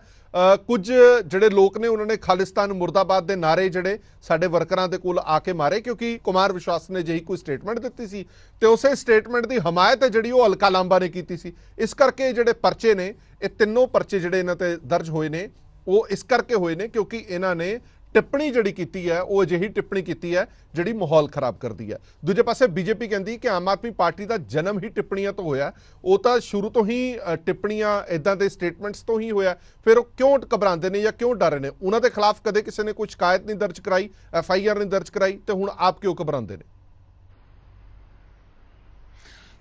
ਕੁਝ ਜਿਹੜੇ ਲੋਕ ਨੇ ਉਹਨਾਂ ਨੇ ਖਾਲਿਸਤਾਨ ਮੁਰਦਾਬਾਦ ਦੇ ਨਾਰੇ ਜਿਹੜੇ ਸਾਡੇ ਵਰਕਰਾਂ ਦੇ ਕੋਲ ਆ ਕੇ ਮਾਰੇ, ਕਿਉਂਕਿ ਕੁਮਾਰ ਵਿਸ਼ਵਾਸ ਨੇ ਜਿਹੀ ਕੋਈ ਸਟੇਟਮੈਂਟ ਦਿੱਤੀ ਸੀ ਤੇ ਉਸੇ ਸਟੇਟਮੈਂਟ ਦੀ ਹਮਾਇਤ ਹੈ ਜਿਹੜੀ ਉਹ ਹਲਕਾ ਲਾਂਬਾ ਨੇ ਕੀਤੀ ਸੀ। ਇਸ ਕਰਕੇ ਜਿਹੜੇ ਪਰਚੇ ਨੇ, ਇਹ ਤਿੰਨੋਂ ਪਰਚੇ ਜਿਹੜੇ ਇਹਨਾਂ ਤੇ ਦਰਜ ਹੋਏ ਨੇ ਉਹ ਇਸ ਕਰਕੇ ਹੋਏ ਨੇ ਕਿਉਂਕਿ ਇਹਨਾਂ ਨੇ ਟਿੱਪਣੀ ਜਿਹੜੀ ਕੀਤੀ ਹੈ ਉਹ ਅਜਿਹੀ ਟਿੱਪਣੀ ਕੀਤੀ ਹੈ ਜਿਹੜੀ ਮਾਹੌਲ ਖਰਾਬ ਕਰਦੀ ਹੈ। ਦੂਜੇ ਪਾਸੇ ਬੀਜੇਪੀ ਕਹਿੰਦੀ ਕਿ ਆਮ ਆਦਮੀ ਪਾਰਟੀ ਦਾ ਜਨਮ ਹੀ ਟਿੱਪਣੀਆਂ ਤੋਂ ਹੋਇਆ, ਉਹ ਤਾਂ ਸ਼ੁਰੂ ਤੋਂ ਹੀ ਟਿੱਪਣੀਆਂ ਇਦਾਂ ਦੇ ਸਟੇਟਮੈਂਟਸ ਤੋਂ ਹੀ ਹੋਇਆ, ਫਿਰ ਉਹ ਕਿਉਂ ਘਬਰਾਉਂਦੇ ਨੇ ਜਾਂ ਕਿਉਂ ਡਰ ਰਹੇ ਨੇ? ਉਹਨਾਂ ਦੇ ਖਿਲਾਫ ਕਦੇ ਕਿਸੇ ਨੇ ਕੋਈ ਸ਼ਿਕਾਇਤ ਨਹੀਂ ਦਰਜ ਕਰਾਈ, FIR ਨਹੀਂ ਦਰਜ ਕਰਾਈ, ਤੇ ਹੁਣ ਆਪ ਕਿਉਂ ਘਬਰਾਉਂਦੇ ਨੇ?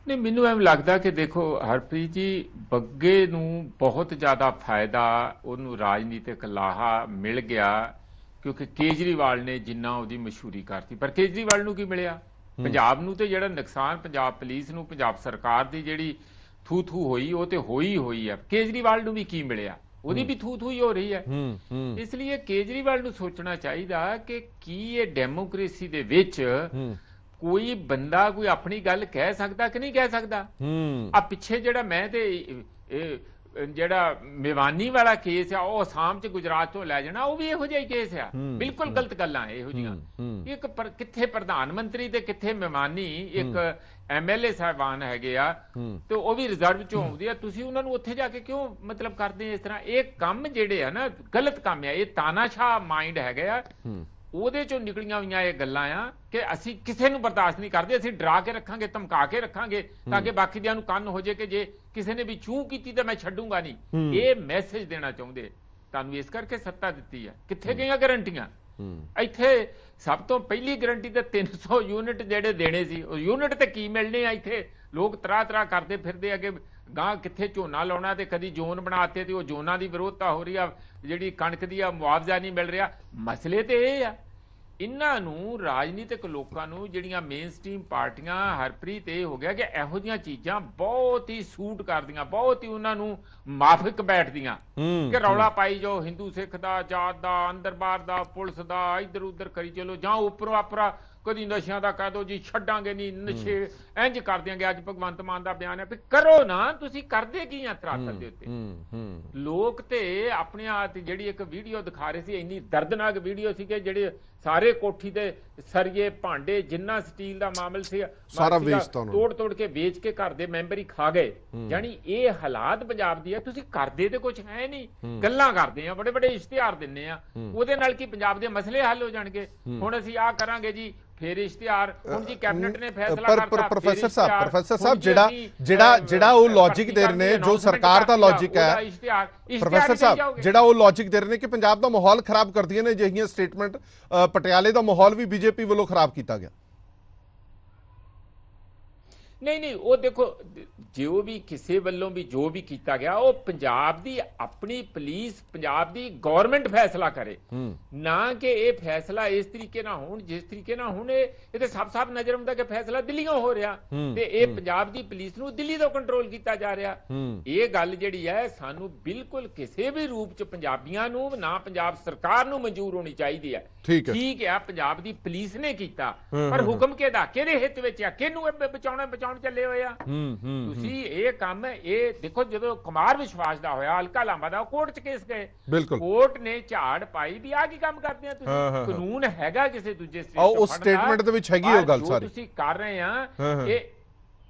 नहीं, मैनू एम लगता कि देखो हरप्रीत जी, बग्गे नूं बहुत ज़्यादा फायदा उन्होंने राजनीतिक लाहा मिल गया क्योंकि केजरीवाल ने जिन्ना उहदी मशहूरी करती, पर केजरीवाल नूं की मिलिया? पंजाब नूं ते जिहड़ा नुकसान पंजाब पुलिस नूं, पंजाब सरकार दी जिहड़ी थू थू होई वो ते होई है। केजरीवाल नूं भी की मिलिया? ਉਹਦੀ ਵੀ ਥੂ ਥੂ ਹੀ ਹੋ ਰਹੀ ਹੈ। ਇਸ ਲਈ ਕੇਜਰੀਵਾਲ ਨੂੰ ਸੋਚਣਾ ਚਾਹੀਦਾ ਕਿ ਕੀ ਇਹ ਡੈਮੋਕ੍ਰੇਸੀ ਦੇ ਵਿੱਚ ਕੋਈ ਬੰਦਾ ਕੋਈ ਆਪਣੀ ਗੱਲ ਕਹਿ ਸਕਦਾ ਕਿ ਨਹੀਂ ਕਹਿ ਸਕਦਾ? ਆ ਪਿੱਛੇ ਜਿਹੜਾ ਮੈਂ ਤੇ ਜਿਹੜਾ ਮੇਵਾਨੀ ਵਾਲਾ ਕੇਸ ਆ ਉਹ ਅਸਾਮ ਚ ਗੁਜਰਾਤ ਤੋਂ ਲੈ ਜਾਣਾ, ਉਹ ਵੀ ਇਹੋ ਜਿਹਾ ਹੀ ਕੇਸ ਆ। ਬਿਲਕੁਲ ਗਲਤ ਗੱਲਾਂ ਇਹੋ ਜਿਹੀਆਂ। ਇੱਕ ਕਿੱਥੇ ਪ੍ਰਧਾਨ ਮੰਤਰੀ ਤੇ ਕਿੱਥੇ ਮੇਵਾਨੀ, ਇੱਕ MLA ਸਾਹਿਬਾਨ ਹੈਗੇ ਆ ਤੇ ਉਹ ਵੀ ਰਿਜ਼ਰਵ ਚੋਂ ਆਉਂਦੇ ਆ, ਤੁਸੀਂ ਉਹਨਾਂ ਨੂੰ ਉੱਥੇ ਜਾ ਕੇ ਕਿਉਂ ਮਤਲਬ ਕਰਦੇ ਇਸ ਤਰ੍ਹਾਂ? ਇਹ ਕੰਮ ਜਿਹੜੇ ਆ ਨਾ ਗਲਤ ਕੰਮ ਆ, ਇਹ ਤਾਨਾਸ਼ਾਹ ਮਾਈਂਡ ਹੈਗੇ ਆ, ਉਹਦੇ ਚੋਂ ਨਿਕਲੀਆਂ ਹੋਈਆਂ ਇਹ ਗੱਲਾਂ ਆ ਕਿ ਅਸੀਂ ਕਿਸੇ ਨੂੰ ਬਰਦਾਸ਼ਤ ਨਹੀਂ ਕਰਦੇ, ਅਸੀਂ ਡਰਾ ਕੇ ਰੱਖਾਂਗੇ, ਧਮਕਾ ਕੇ ਰੱਖਾਂਗੇ ਤਾਂ ਕਿ ਬਾਕੀ ਦਿਆਂ ਨੂੰ ਕੰਨ ਹੋ ਜੇ ਕਿ ਜੇ ਕਿਸੇ ਨੇ ਵੀ ਚੂੰ ਕੀਤੀ ਤਾਂ ਮੈਂ ਛੱਡੂਗਾ ਨਹੀਂ। ਇਹ ਮੈਸੇਜ ਦੇਣਾ ਚਾਹੁੰਦੇ ਤੁਹਾਨੂੰ, ਇਸ ਕਰਕੇ ਸੱਤਾ ਦਿੱਤੀ ਹੈ। ਕਿੱਥੇ ਗਈਆਂ ਗਰੰਟੀਆਂ? ਇੱਥੇ ਸਭ ਤੋਂ ਪਹਿਲੀ ਗਰੰਟੀ ਤਾਂ 300 ਯੂਨਿਟ ਜਿਹੜੇ ਦੇਣੇ ਸੀ, ਉਹ ਯੂਨਿਟ ਤੇ ਕੀ ਮਿਲਣੇ ਆ? ਇੱਥੇ ਲੋਕ ਤਰਾ ਕਰਦੇ ਫਿਰਦੇ ਆ ਕਿ ਗਾਂ ਕਿੱਥੇ ਝੋਨਾ ਲਾਉਣਾ ਤੇ ਕਦੀ ਜ਼ੋਨ ਬਣਾਤੇ ਤੇ ਉਹ ਜ਼ੋਨਾਂ ਦੀ ਵਿਰੋਧਤਾ ਹੋ ਰਹੀ ਆ, ਜਿਹੜੀ ਕਣਕ ਦੀ ਆ ਮੁਆਵਜ਼ਾ ਨਹੀਂ ਮਿਲ ਰਿਹਾ। ਮਸਲੇ ਤੇ ਇਹ ਆ, ਇਹਨਾਂ ਨੂੰ ਰਾਜਨੀਤਿਕ ਲੋਕਾਂ ਨੂੰ ਜਿਹੜੀਆਂ ਮੇਨ ਸਟ੍ਰੀਮ ਪਾਰਟੀਆਂ, ਹਰਪ੍ਰੀਤ, ਇਹ ਹੋ ਗਿਆ ਕਿ ਇਹੋ ਜਿਹੀਆਂ ਚੀਜ਼ਾਂ ਬਹੁਤ ਹੀ ਸੂਟ ਕਰਦੀਆਂ, ਬਹੁਤ ਹੀ ਉਹਨਾਂ ਨੂੰ ਮਾਫਿਕ ਬੈਠਦੀਆਂ ਕਿ ਰੌਲਾ ਪਾਈ ਜਾਓ, ਹਿੰਦੂ ਸਿੱਖ ਦਾ, ਜਾਤ ਦਾ, ਅੰਦਰ ਬਾਹਰ ਦਾ, ਪੁਲਿਸ ਦਾ, ਇੱਧਰ ਉੱਧਰ ਕਰੀ ਚਲੋ, ਜਾਂ ਉੱਪਰੋਂ ਆਪਰਾ कदी नशियां दा कह दो जी छड्डांगे नहीं नशे इंज कर देंगे अज भगवंत मान दा बयान है भी करो ना तुसी करदे की आ धरातल दे उत्ते लोग ते अपने आप जिहड़ी एक वीडियो दिखा रहे सी इन्नी दर्दनाक वीडियो सी कि जिहड़े सारे कोठी दे सरिये भांडे जिन्ना स्टील दा मामल सी सारा वेचता तोड़ के बेच के घर दे मैंबर ही खा गए यानी ये हालात पंजाब दी है तुसी करदे ते कुछ है नहीं गल्लां करदे आ बड़े बड़े इश्तिहार दिन्ने आ ਉਹਦੇ ਨਾਲ ਕੀ ਪੰਜਾਬ ਦੇ ਮਸਲੇ ਹੱਲ ਹੋ ਜਾਣਗੇ ਹੁਣ ਅਸੀਂ ਆ ਕਰਾਂਗੇ ਜੀ ਫਿਰ ਇਸ਼ਤਿਹਾਰ ਹੁਣ ਜੀ ਕੈਬਨਿਟ ਨੇ ਫੈਸਲਾ ਕਰਤਾ ਪਰ ਪ੍ਰੋਫੈਸਰ ਸਾਹਿਬ ਜਿਹੜਾ ਉਹ ਲੌਜੀਕ ਦੇ ਰਹੇ ਨੇ ਜੋ ਸਰਕਾਰ ਦਾ ਲੌਜੀਕ ਹੈ ਪ੍ਰੋਫੈਸਰ ਸਾਹਿਬ ਜਿਹੜਾ ਉਹ ਲੌਜੀਕ ਦੇ ਰਹੇ ਨੇ ਕਿ ਪੰਜਾਬ ਦਾ ਮਾਹੌਲ ਖਰਾਬ ਕਰਦੀਆਂ ਨੇ ਅਜਿਹੀਆਂ ਸਟੇਟਮੈਂਟ ਪਟਿਆਲੇ ਦਾ ਮਾਹੌਲ ਵੀ ਬੀਜੇਪੀ ਵੱਲੋਂ ਖਰਾਬ ਕੀਤਾ ਗਿਆ नहीं वो देखो जो भी किसी वालों भी जो भी किया गया वो पंजाब दी अपनी पुलिस पंजाब दी गवर्नमेंट फैसला करे ना कि ये फैसला इस तरीके ना हो जिस तरीके ना होने ये साफ साफ नजर आउंदा कि फैसला दिल्लीों हो रहा ते ये पंजाब दी पुलिस नूं दिल्ली तो कंट्रोल किया जा रहा ये गल जिहड़ी है सानू बिल्कुल किसी भी रूप च पंजाबियां नूं ना पंजाब सरकार नूं मंजूर होनी चाहिए है ठीक है पंजाब दी पुलिस ने किया पर हुक्म किहदा किहदे हित विच आ किहनूं बचाउणा ਚੱਲੇ ਹੋਏ ਆ ਤੁਸੀਂ ਇਹ ਕੰਮ ਇਹ ਦੇਖੋ ਜਦੋਂ ਕੁਮਾਰ ਵਿਸ਼ਵਾਸ ਦਾ ਹੋਇਆ ਹਲਕਾ ਲਾਂਬਾ ਦਾ ਕੋਰਟ 'ਚ ਕੇਸ ਗਏ ਕੋਰਟ ਨੇ ਝਾੜ ਪਾਈ ਵੀ ਆ ਕੀ ਕੰਮ ਕਰਦੇ ਆ ਤੁਸੀਂ ਕਾਨੂੰਨ ਹੈਗਾ ਕਿਸੇ ਦੂਜੇ ਸਟੇਟ ਉਸ ਸਟੇਟਮੈਂਟ ਦੇ ਵਿੱਚ ਹੈਗੀ ਉਹ ਗੱਲ ਸਾਰੀ ਤੁਸੀਂ ਕਰ ਰਹੇ ਆ ਇਹ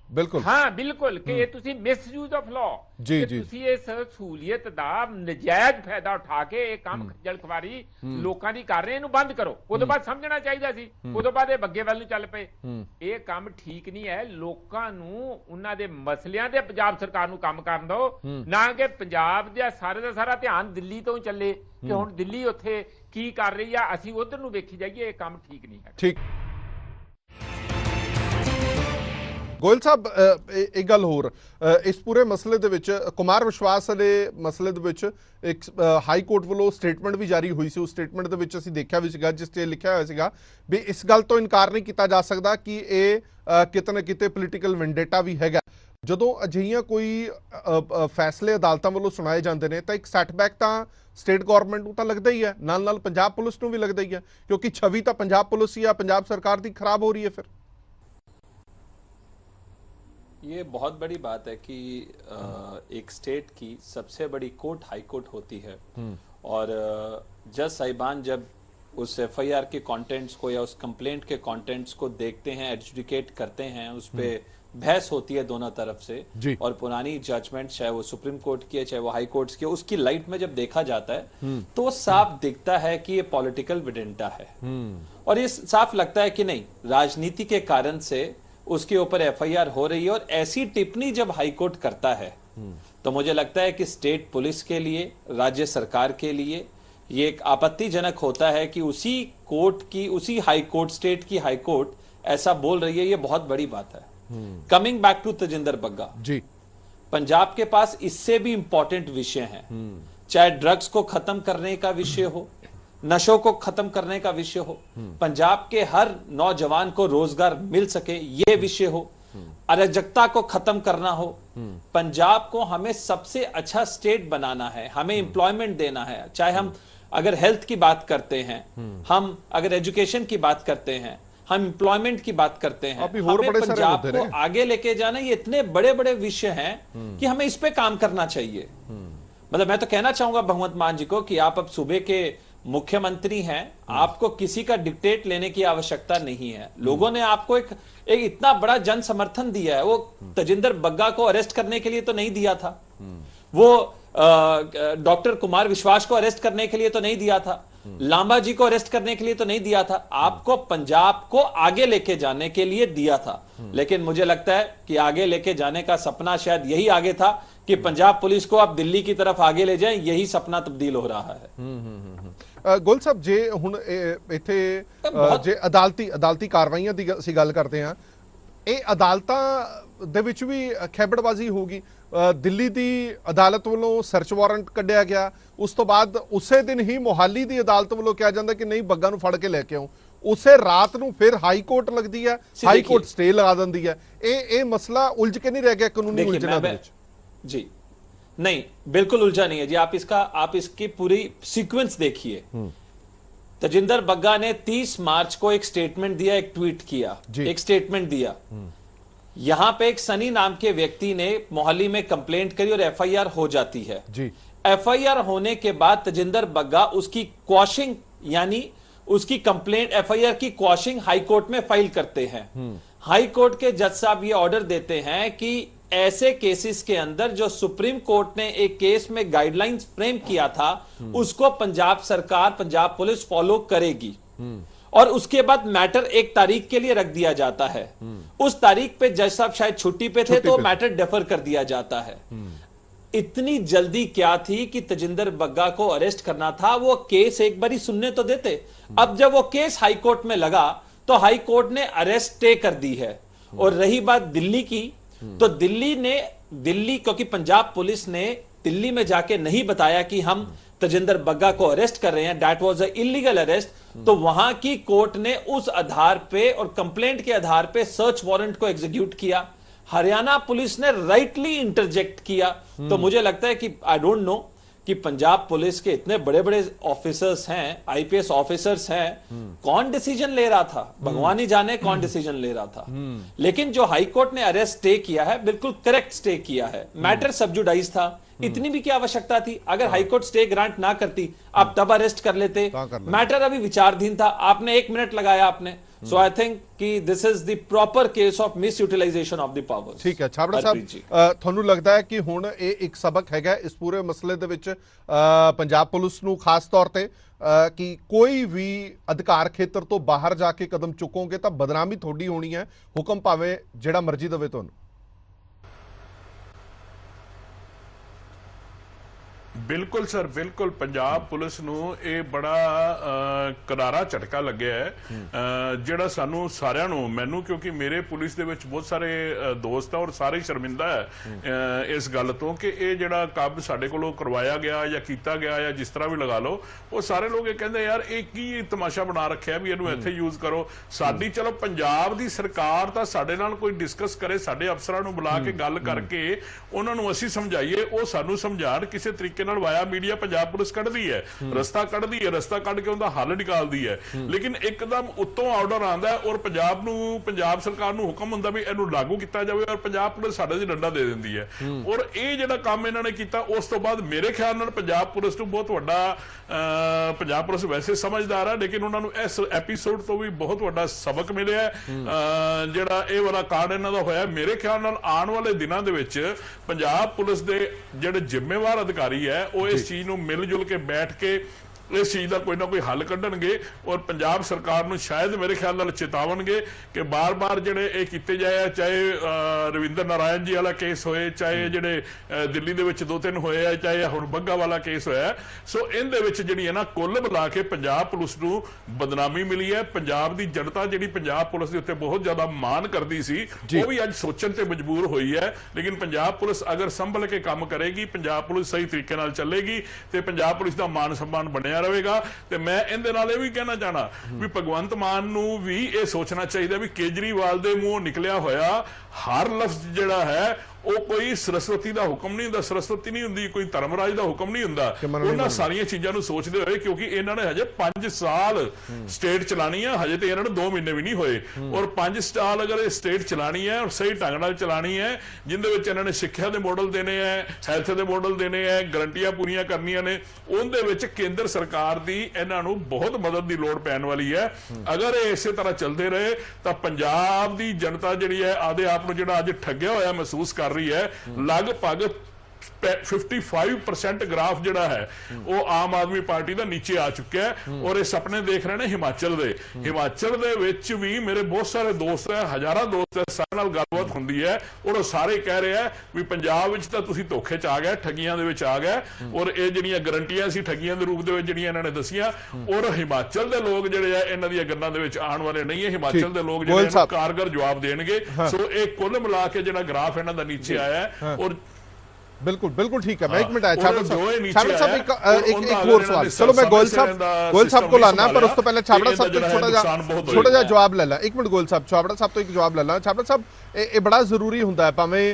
ਬਿਲਕੁਲ ਹਾਂ ਬਿਲਕੁਲ ਕਿ ਇਹ ਤੁਸੀਂ ਮਿਸਯੂਜ਼ ਆਫ ਲਾਅ ਜੀ ਤੁਸੀਂ ਇਸ ਸਹੂਲੀਅਤ ਦਾ ਨਜਾਇਜ਼ ਫਾਇਦਾ ਉਠਾ ਕੇ ਇਹ ਕੰਮ ਖੱਜਲ ਖਵਾਰੀ ਲੋਕਾਂ ਦੀ ਕਰ ਰਹੇ ਇਹਨੂੰ ਬੰਦ ਕਰੋ ਉਦੋਂ ਬਾਅਦ ਸਮਝਣਾ ਚਾਹੀਦਾ ਸੀ ਉਦੋਂ ਬਾਅਦ ਇਹ ਬੱਗੇ ਵੱਲ ਨੂੰ ਚੱਲ ਪਏ ਇਹ ਕੰਮ ਠੀਕ ਨਹੀਂ ਹੈ ਲੋਕਾਂ ਨੂੰ ਉਹਨਾਂ ਦੇ ਮਸਲਿਆਂ ਤੇ ਪੰਜਾਬ ਸਰਕਾਰ ਨੂੰ ਕੰਮ ਕਰਨ ਦਿਓ ਨਾ ਕਿ ਪੰਜਾਬ ਦਾ ਸਾਰੇ ਦਾ ਸਾਰਾ ਧਿਆਨ ਦਿੱਲੀ ਤੋਂ ਚੱਲੇ ਕਿ ਹੁਣ ਦਿੱਲੀ ਉੱਥੇ ਕੀ ਕਰ ਰਹੀ ਆ ਅਸੀਂ ਉਧਰ ਨੂੰ ਵੇਖੀ ਜਾਈਏ ਇਹ ਕੰਮ ਠੀਕ ਨਹੀਂ ਹੈ ਠੀਕ ਗੋਇਲ ਸਾਹਿਬ ਇੱਕ ਗੱਲ ਹੋਰ ਇਸ ਪੂਰੇ ਮਸਲੇ ਦੇ ਵਿੱਚ ਕੁਮਾਰ ਵਿਸ਼ਵਾਸ ਦੇ ਮਸਲੇ ਦੇ ਵਿੱਚ ਇੱਕ ਹਾਈ ਕੋਰਟ ਵੱਲੋਂ ਸਟੇਟਮੈਂਟ ਵੀ ਜਾਰੀ ਹੋਈ ਸੀ ਉਸ ਸਟੇਟਮੈਂਟ ਦੇ ਵਿੱਚ ਅਸੀਂ ਦੇਖਿਆ ਵੀ ਸੀਗਾ ਜਿਸ ਤੇ ਲਿਖਿਆ ਹੋਇਆ ਸੀਗਾ ਵੀ ਇਸ ਗੱਲ ਤੋਂ ਇਨਕਾਰ ਨਹੀਂ ਕੀਤਾ ਜਾ ਸਕਦਾ ਕਿ ਇਹ ਕਿਤੇ ਨਾ ਕਿਤੇ ਪੋਲੀਟੀਕਲ ਵੈਂਡੇਟਾ ਵੀ ਹੈਗਾ ਜਦੋਂ ਅਜਿਹੀਆਂ ਕੋਈ ਫੈਸਲੇ ਅਦਾਲਤਾਂ ਵੱਲੋਂ ਸੁਣਾਏ ਜਾਂਦੇ ਨੇ ਤਾਂ ਇੱਕ ਸੈਟਬੈਕ ਤਾਂ ਸਟੇਟ ਗਵਰਨਮੈਂਟ ਨੂੰ ਤਾਂ ਲੱਗਦਾ ਹੀ ਹੈ ਨਾਲ ਪੰਜਾਬ ਪੁਲਿਸ ਨੂੰ ਵੀ ਲੱਗਦਾ ਹੀ ਹੈ ਕਿਉਂਕਿ ਛਵੀ ਤਾਂ ਪੰਜਾਬ ਪੁਲਿਸ ਜਾਂ ਪੰਜਾਬ ਸਰਕਾਰ ਦੀ ਖਰਾਬ ਹੋ ਰਹੀ ਹੈ ਫਿਰ ये बहुत बड़ी बात है कि एक स्टेट की सबसे बड़ी कोर्ट हाई कोर्ट होती है और जज साहिबान जब उस एफआईआर के कंटेंट्स को या उस कंप्लेंट के कंटेंट्स को देखते हैं एडजुडिकेट करते हैं उस पे बहस होती है दोनों तरफ से और पुरानी जजमेंट चाहे वो सुप्रीम कोर्ट की है चाहे वो हाई कोर्ट्स की है उसकी लाइट में जब देखा जाता है तो साफ दिखता है कि ये पॉलिटिकल विडेंटा है और ये साफ लगता है कि नहीं राजनीति के कारण से उसके ऊपर एफआईआर हो रही है और ऐसी टिप्पणी जब हाईकोर्ट करता है तो मुझे लगता है कि स्टेट पुलिस के लिए राज्य सरकार के लिए ये एक आपत्तिजनक होता है कि उसी कोर्ट की उसी हाई कोर्ट स्टेट की हाई कोर्ट ऐसा बोल रही है ये बहुत बड़ी बात है coming back to Tajinder Bagga ji Punjab के पास इससे भी इंपॉर्टेंट विषय है चाहे ड्रग्स को खत्म करने का विषय हो नशों को खत्म करने का विषय हो पंजाब के हर नौजवान को रोजगार मिल सके ये विषय हो अराजकता को खत्म करना हो पंजाब को हमें सबसे अच्छा स्टेट बनाना है हमें एम्प्लॉयमेंट देना है चाहे हम अगर हेल्थ की बात करते हैं हम अगर एजुकेशन की बात करते हैं हम एम्प्लॉयमेंट की बात करते हैं हमें पंजाब को आगे लेके जाना ये इतने बड़े बड़े विषय हैं कि हमें इस पे काम करना चाहिए मतलब मैं तो कहना चाहूंगा भगवंत मान जी को कि आप अब सूबे के मुख्यमंत्री हैं आपको किसी का डिक्टेट लेने की आवश्यकता नहीं है लोगों ने आपको एक इतना बड़ा जन समर्थन दिया है वो तजिंदर बग्गा को अरेस्ट करने के लिए तो नहीं दिया था वो डॉक्टर कुमार विश्वास को अरेस्ट करने के लिए तो नहीं दिया था लांबा जी को अरेस्ट करने के लिए तो नहीं दिया था आपको पंजाब को आगे लेके जाने के लिए दिया था लेकिन मुझे लगता है कि आगे लेके जाने का सपना शायद यही आगे था कि पंजाब पुलिस को आप दिल्ली की तरफ आगे ले जाएं यही सपना तब्दील हो रहा है ਗੋਲ ਸਾਹਿਬ ਜੇ ਹੁਣ ਇੱਥੇ ਜੇ ਅਦਾਲਤੀ ਕਾਰਵਾਈਆਂ ਦੀ ਅਸੀਂ ਗੱਲ ਕਰਦੇ ਹਾਂ ਇਹ ਅਦਾਲਤਾਂ ਦੇ ਵਿੱਚ ਵੀ ਖੈਬੜਬਾਜ਼ੀ ਹੋਊਗੀ ਦਿੱਲੀ ਦੀ ਅਦਾਲਤ ਵੱਲੋਂ ਸਰਚ ਵਾਰੰਟ ਕੱਢਿਆ ਗਿਆ ਉਸ ਤੋਂ ਬਾਅਦ ਉਸੇ ਦਿਨ ਹੀ ਮੋਹਾਲੀ ਦੀ ਅਦਾਲਤ ਵੱਲੋਂ ਕਿਹਾ ਜਾਂਦਾ ਕਿ ਨਹੀਂ ਬੱਗਾ ਨੂੰ ਫੜ ਕੇ ਲੈ ਕੇ ਆਓ ਉਸੇ ਰਾਤ ਨੂੰ ਫਿਰ ਹਾਈ ਕੋਰਟ ਲੱਗਦੀ ਹੈ ਹਾਈ ਕੋਰਟ ਸਟੇ ਲਗਾ ਦਿੰਦੀ ਹੈ ਇਹ ਮਸਲਾ ਉਲਝ ਕੇ ਨਹੀਂ ਰਹਿ ਗਿਆ ਕਾਨੂੰਨੀ ਉਲਝਣਾਂ ਦੇ ਵਿੱਚ जी नहीं बिल्कुल उलझा नहीं है जी आप इसकी पूरी सीक्वेंस देखिए तजिंदर बग्गा ने 30 मार्च को एक स्टेटमेंट दिया, एक ट्वीट किया, एक स्टेटमेंट दिया। यहां पे एक सनी नाम के व्यक्ति ने मोहाली में कंप्लेंट करी और एफआईआर हो जाती है जी। एफआईआर होने के बाद तजिंदर बग्गा उसकी क्वॉशिंग, यानी उसकी कंप्लेंट, एफआईआर की क्वॉशिंग हाई कोर्ट में फाइल करते हैं। हाई कोर्ट के जज साहब ये ऑर्डर देते हैं कि ऐसे केसेस के अंदर जो सुप्रीम कोर्ट ने एक केस में गाइडलाइंस फ्रेम किया था उसको पंजाब सरकार, पंजाब पुलिस फॉलो करेगी। और उसके बाद मैटर एक तारीख के लिए रख दिया जाता है। उस तारीख पे जज साहब शायद छुट्टी पे थे तो मैटर डेफर कर दिया जाता है। इतनी जल्दी क्या थी कि तजिंदर बग्गा को अरेस्ट करना था? वो केस एक बारी सुनने तो देते। अब जब वो केस हाई कोर्ट में लगा तो हाई कोर्ट ने अरेस्ट स्टे कर दी है। और रही बात दिल्ली की, तो दिल्ली क्योंकि पंजाब पुलिस ने दिल्ली में जाके नहीं बताया कि हम तजिंदर बग्गा को अरेस्ट कर रहे हैं, that was a illegal arrest, तो वहां की कोर्ट ने उस आधार पे और कंप्लेंट के आधार पे सर्च वारंट को एग्जीक्यूट किया। हरियाणा पुलिस ने राइटली इंटरजेक्ट किया। तो मुझे लगता है कि आई डोंट नो कि पंजाब पुलिस के इतने बड़े बड़े ऑफिसर्स हैं, आईपीएस ऑफिसर्स हैं, कौन डिसीजन ले रहा था? भगवान ही जाने कौन डिसीजन ले रहा था। लेकिन जो हाई कोर्ट ने अरेस्ट स्टे किया है, बिल्कुल करेक्ट स्टे किया है। मैटर सब जुडाइज था, इतनी भी क्या आवश्यकता थी? अगर हाई कोर्ट स्टे ग्रांट ना करती, आप तब अरेस्ट कर लेते। मैटर अभी विचाराधीन था, आपने 1 मिनट लगाया आपने। So I think कि this is the proper case of misutilization of the powers। ठीक है छाबड़ा साहब, ਤੁਹਾਨੂੰ ਲੱਗਦਾ ਹੈ ਕਿ ਹੁਣ ਇਹ ਇੱਕ ਸਬਕ ਹੈਗਾ ਇਸ ਪੂਰੇ ਮਸਲੇ ਦੇ ਵਿੱਚ ਪੰਜਾਬ ਪੁਲਿਸ ਨੂੰ ਖਾਸ ਤੌਰ ਤੇ ਕਿ ਕੋਈ ਵੀ ਅਧਿਕਾਰ ਖੇਤਰ ਤੋਂ ਬਾਹਰ ਜਾ ਕੇ ਕਦਮ ਚੁੱਕੋਗੇ ਤਾਂ ਬਦਨਾਮੀ ਤੁਹਾਡੀ ਹੋਣੀ ਹੈ, ਹੁਕਮ ਭਾਵੇਂ ਜਿਹੜਾ ਮਰਜ਼ੀ ਦੇਵੇ ਤੁਹਾਨੂੰ? ਬਿਲਕੁਲ ਸਰ, ਬਿਲਕੁਲ। ਪੰਜਾਬ ਪੁਲਿਸ ਨੂੰ ਇਹ ਬੜਾ ਕਰਾਰਾ ਝਟਕਾ ਲੱਗਿਆ ਹੈ, ਜਿਹੜਾ ਸਾਨੂੰ ਸਾਰਿਆਂ ਨੂੰ, ਮੈਨੂੰ ਕਿਉਂਕਿ ਮੇਰੇ ਪੁਲਿਸ ਦੇ ਵਿੱਚ ਬਹੁਤ ਸਾਰੇ ਦੋਸਤ ਆ ਔਰ ਸਾਰੇ ਸ਼ਰਮਿੰਦਾ ਹੈ ਇਸ ਗੱਲ ਤੋਂ ਕਿ ਇਹ ਜਿਹੜਾ ਕੰਮ ਸਾਡੇ ਕੋਲੋਂ ਕਰਵਾਇਆ ਗਿਆ ਜਾਂ ਕੀਤਾ ਗਿਆ ਜਾਂ ਜਿਸ ਤਰ੍ਹਾਂ ਵੀ ਲਗਾ ਲਓ, ਉਹ ਸਾਰੇ ਲੋਕ ਇਹ ਕਹਿੰਦੇ ਯਾਰ ਇਹ ਕੀ ਤਮਾਸ਼ਾ ਬਣਾ ਰੱਖਿਆ ਵੀ ਇਹਨੂੰ ਇੱਥੇ ਯੂਜ਼ ਕਰੋ। ਸਾਡੀ ਚਲੋ ਪੰਜਾਬ ਦੀ ਸਰਕਾਰ ਤਾਂ ਸਾਡੇ ਨਾਲ ਕੋਈ ਡਿਸਕਸ ਕਰੇ, ਸਾਡੇ ਅਫਸਰਾਂ ਨੂੰ ਬੁਲਾ ਕੇ ਗੱਲ ਕਰਕੇ ਉਹਨਾਂ ਨੂੰ ਅਸੀਂ ਸਮਝਾਈਏ, ਉਹ ਸਾਨੂੰ ਸਮਝਾਣ। ਕਿਸੇ ਤਰੀਕੇ ਨਾਲ ਵਾਇਆ ਮੀਡੀਆ ਪੰਜਾਬ ਪੁਲਿਸ ਕੱਢਦੀ ਹੈ, ਰਸਤਾ ਕੱਢਦੀ ਹੈ, ਰਸਤਾ ਕੱਢ ਕੇ ਉਹਦਾ ਹੱਲ ਨਿਕਾਲਦੀ ਹੈ। ਲੇਕਿਨ ਇੱਕਦਮ ਉੱਤੋਂ ਆਰਡਰ ਆਉਂਦਾ ਔਰ ਪੰਜਾਬ ਸਰਕਾਰ ਨੂੰ ਹੁਕਮ ਹੁੰਦਾ ਵੀ ਇਹਨੂੰ ਲਾਗੂ ਕੀਤਾ ਜਾਵੇ ਔਰ ਪੰਜਾਬ ਪੁਲਿਸ ਸਾਡੇ ਦੀ ਡੰਡਾ ਦੇ ਦਿੰਦੀ ਹੈ। ਔਰ ਇਹ ਜਿਹੜਾ ਕੰਮ ਇਹਨਾਂ ਨੇ ਕੀਤਾ, ਉਸ ਤੋਂ ਬਾਅਦ ਮੇਰੇ ਖਿਆਲ ਨਾਲ ਪੰਜਾਬ ਪੁਲਿਸ ਨੂੰ ਬਹੁਤ ਵੱਡਾ, ਪੰਜਾਬ ਪੁਲਿਸ ਵੈਸੇ ਸਮਝਦਾਰ ਹੈ ਲੇਕਿਨ ਉਹਨਾਂ ਨੂੰ ਇਸ ਐਪੀਸੋਡ ਤੋਂ ਵੀ ਬਹੁਤ ਵੱਡਾ ਸਬਕ ਮਿਲਿਆ। ਜਿਹੜਾ ਇਹ ਵਾਲਾ ਕਾਂਡ ਇਹਨਾਂ ਦਾ ਹੋਇਆ, ਮੇਰੇ ਖਿਆਲ ਨਾਲ ਆਉਣ ਵਾਲੇ ਦਿਨਾਂ ਦੇ ਵਿੱਚ ਪੰਜਾਬ ਪੁਲਿਸ ਦੇ ਜਿਹੜੇ ਜ਼ਿੰਮੇਵਾਰ ਅਧਿਕਾਰੀ ਹੈ ਉਹ ਇਸ ਚੀਜ਼ ਨੂੰ ਮਿਲ ਜੁਲ ਕੇ ਬੈਠ ਕੇ ਇਸ ਚੀਜ਼ ਦਾ ਕੋਈ ਨਾ ਕੋਈ ਹੱਲ ਕੱਢਣਗੇ ਔਰ ਪੰਜਾਬ ਸਰਕਾਰ ਨੂੰ ਸ਼ਾਇਦ ਮੇਰੇ ਖਿਆਲ ਨਾਲ ਚੇਤਾਵਣਗੇ ਕਿ ਬਾਰ-ਬਾਰ ਜਿਹੜੇ ਇਹ ਕੀਤੇ ਜਾਏ, ਚਾਹੇ ਰਵਿੰਦਰ ਨਾਰਾਇਣ ਜੀ ਵਾਲਾ ਕੇਸ ਹੋਏ, ਚਾਹੇ ਜਿਹੜੇ ਦਿੱਲੀ ਦੇ ਵਿੱਚ 2-3 ਹੋਏ ਆ, ਚਾਹੇ ਹੁਣ ਬੱਗਾ ਵਾਲਾ ਕੇਸ ਹੋਇਆ। ਸੋ ਇਹਦੇ ਵਿੱਚ ਜਿਹੜੀ ਹੈ ਨਾ ਕੁੱਲ ਮਿਲਾ ਕੇ ਪੰਜਾਬ ਪੁਲਿਸ ਨੂੰ ਬਦਨਾਮੀ ਮਿਲੀ ਹੈ। ਪੰਜਾਬ ਦੀ ਜਨਤਾ ਜਿਹੜੀ ਪੰਜਾਬ ਪੁਲਿਸ ਦੇ ਉੱਤੇ ਬਹੁਤ ਜ਼ਿਆਦਾ ਮਾਣ ਕਰਦੀ ਸੀ, ਉਹ ਵੀ ਅੱਜ ਸੋਚਣ ਤੇ ਮਜਬੂਰ ਹੋਈ ਹੈ। ਲੇਕਿਨ ਪੰਜਾਬ ਪੁਲਿਸ ਅਗਰ ਸੰਭਲ ਕੇ ਕੰਮ ਕਰੇਗੀ, ਪੰਜਾਬ ਪੁਲਿਸ ਸਹੀ ਤਰੀਕੇ ਨਾਲ ਚੱਲੇਗੀ ਤੇ ਪੰਜਾਬ ਪੁਲਿਸ ਦਾ ਮਾਨ ਸਨਮਾਨ ਬਣਿਆ ਰਹੇਗਾ। ਤੇ ਮੈਂ ਇਹਦੇ ਨਾਲ ਇਹ ਵੀ ਕਹਿਣਾ ਚਾਹਣਾ ਵੀ ਭਗਵੰਤ ਮਾਨ ਨੂੰ ਵੀ ਇਹ ਸੋਚਣਾ ਚਾਹੀਦਾ ਵੀ ਕੇਜਰੀਵਾਲ ਦੇ ਮੂੰਹੋਂ ਨਿਕਲਿਆ ਹੋਇਆ ਹਰ ਲਫ਼ਜ਼ ਜਿਹੜਾ ਹੈ ਉਹ ਕੋਈ ਸਰਸਵਤੀ ਦਾ ਹੁਕਮ ਨਹੀਂ ਹੁੰਦਾ, ਸਰਸਵਤੀ ਨਹੀਂ ਹੁੰਦੀ, ਕੋਈ ਧਰਮਰਾਜ ਦਾ ਹੁਕਮ ਨਹੀਂ ਹੁੰਦਾ। ਉਹਨਾਂ ਸਾਰੀਆਂ ਚੀਜ਼ਾਂ ਨੂੰ ਸੋਚਦੇ ਹੋਏ, ਕਿਉਂਕਿ ਇਹਨਾਂ ਨੇ ਹਜੇ 5 ਸਾਲ ਸਟੇਟ ਚਲਾਣੀ ਹੈ, ਹਜੇ ਤੇ ਇਹਨਾਂ ਨੂੰ 2 ਮਹੀਨੇ ਵੀ ਨਹੀਂ ਹੋਏ ਔਰ 5 ਸਾਲ ਅਗਰ ਇਹ ਸਟੇਟ ਚਲਾਣੀ ਹੈ ਔਰ ਸਹੀ ਢੰਗ ਨਾਲ ਚਲਾਣੀ ਹੈ, ਜਿੰਦੇ ਵਿੱਚ ਇਹਨਾਂ ਨੇ ਸਿੱਖਿਆ ਦੇ ਮਾਡਲ ਦੇਣੇ ਹੈ, ਹੈਲਥ ਦੇ ਮਾਡਲ ਦੇਣੇ ਹੈ, ਗਰੰਟੀਆਂ ਪੂਰੀਆਂ ਕਰਨੀਆਂ ਨੇ, ਉਹਦੇ ਵਿੱਚ ਕੇਂਦਰ ਸਰਕਾਰ ਦੀ ਇਹਨਾਂ ਨੂੰ ਬਹੁਤ ਮਦਦ ਦੀ ਲੋੜ ਪੈਣ ਵਾਲੀ ਹੈ। ਅਗਰ ਇਹ ਇਸੇ ਤਰ੍ਹਾਂ ਚੱਲਦੇ ਰਹੇ ਤਾਂ ਪੰਜਾਬ ਦੀ ਜਨਤਾ ਜਿਹੜੀ ਹੈ ਆਦੇ ਆਪ ਨੂੰ ਜਿਹੜਾ ਅੱਜ ਠੱਗਿਆ ਹੋਇਆ ਮਹਿਸੂਸ ਕਰ ਰਹੀ ਹੈ। ਲਗਭਗ 55% ਗ੍ਰਾਫ ਜਿਹੜਾ ਹੈ ਉਹ ਆਮ ਆਦਮੀ ਪਾਰਟੀ ਦਾ ਨੀਚੇ ਆ ਚੁੱਕਿਆ ਹੈ ਔਰ ਇਹ ਸੁਪਨੇ ਦੇਖ ਰਹੇ ਨੇ ਹਿਮਾਚਲ ਦੇ ਵਿੱਚ ਵੀ ਮੇਰੇ ਬਹੁਤ ਸਾਰੇ ਦੋਸਤ ਹੈ, ਹਜ਼ਾਰਾਂ ਦੋਸਤ ਹੈ, ਸਾਰੇ ਨਾਲ ਗੱਲਬਾਤ ਹੁੰਦੀ ਹੈ ਔਰ ਉਹ ਸਾਰੇ ਕਹਿ ਰਹੇ ਆ ਵੀ ਪੰਜਾਬ ਵਿੱਚ ਤਾਂ ਤੁਸੀਂ ਧੋਖੇ 'ਚ ਆ ਗਏ, ਠੱਗੀਆਂ ਦੇ ਵਿੱਚ ਆ ਗਏ ਔਰ ਇਹ ਜਿਹੜੀਆਂ ਗਰੰਟੀਆਂ ਸੀ ਠੱਗੀਆਂ ਦੇ ਰੂਪ ਦੇ ਵਿੱਚ ਜਿਹੜੀਆਂ ਇਹਨਾਂ ਨੇ ਦੱਸੀਆਂ ਔਰ ਹਿਮਾਚਲ ਦੇ ਲੋਕ ਜਿਹੜੇ ਆ ਇਹਨਾਂ ਦੀਆਂ ਗੱਲਾਂ ਦੇ ਵਿੱਚ ਆਉਣ ਵਾਲੇ ਨਹੀਂ ਹੈ। ਹਿਮਾਚਲ ਦੇ ਲੋਕ ਜਿਹੜੇ ਕਾਰਗਰ ਜਵਾਬ ਦੇਣਗੇ। ਸੋ ਇਹ ਕੁੱਲ ਮਿਲਾ ਕੇ ਜਿਹੜਾ ਗ੍ਰਾਫ ਇਹਨਾਂ ਦਾ ਨੀਚੇ ਆਇਆ ਹੈ ਔਰ बिल्कुल बिल्कुल ठीक है। मैं 1 मिनट आया छाबड़ा साहब एक और सवाल, चलो मैं गोयल साहब को लाना, पर उस तो पहले छाबड़ा साहब तो छोटा जिहा जवाब ले ला। 1 मिनट गोयल साहब, छाबड़ा साहब तो एक जवाब ले ला। छाबड़ा साहब ये बड़ा जरूरी हुंदा है, भावें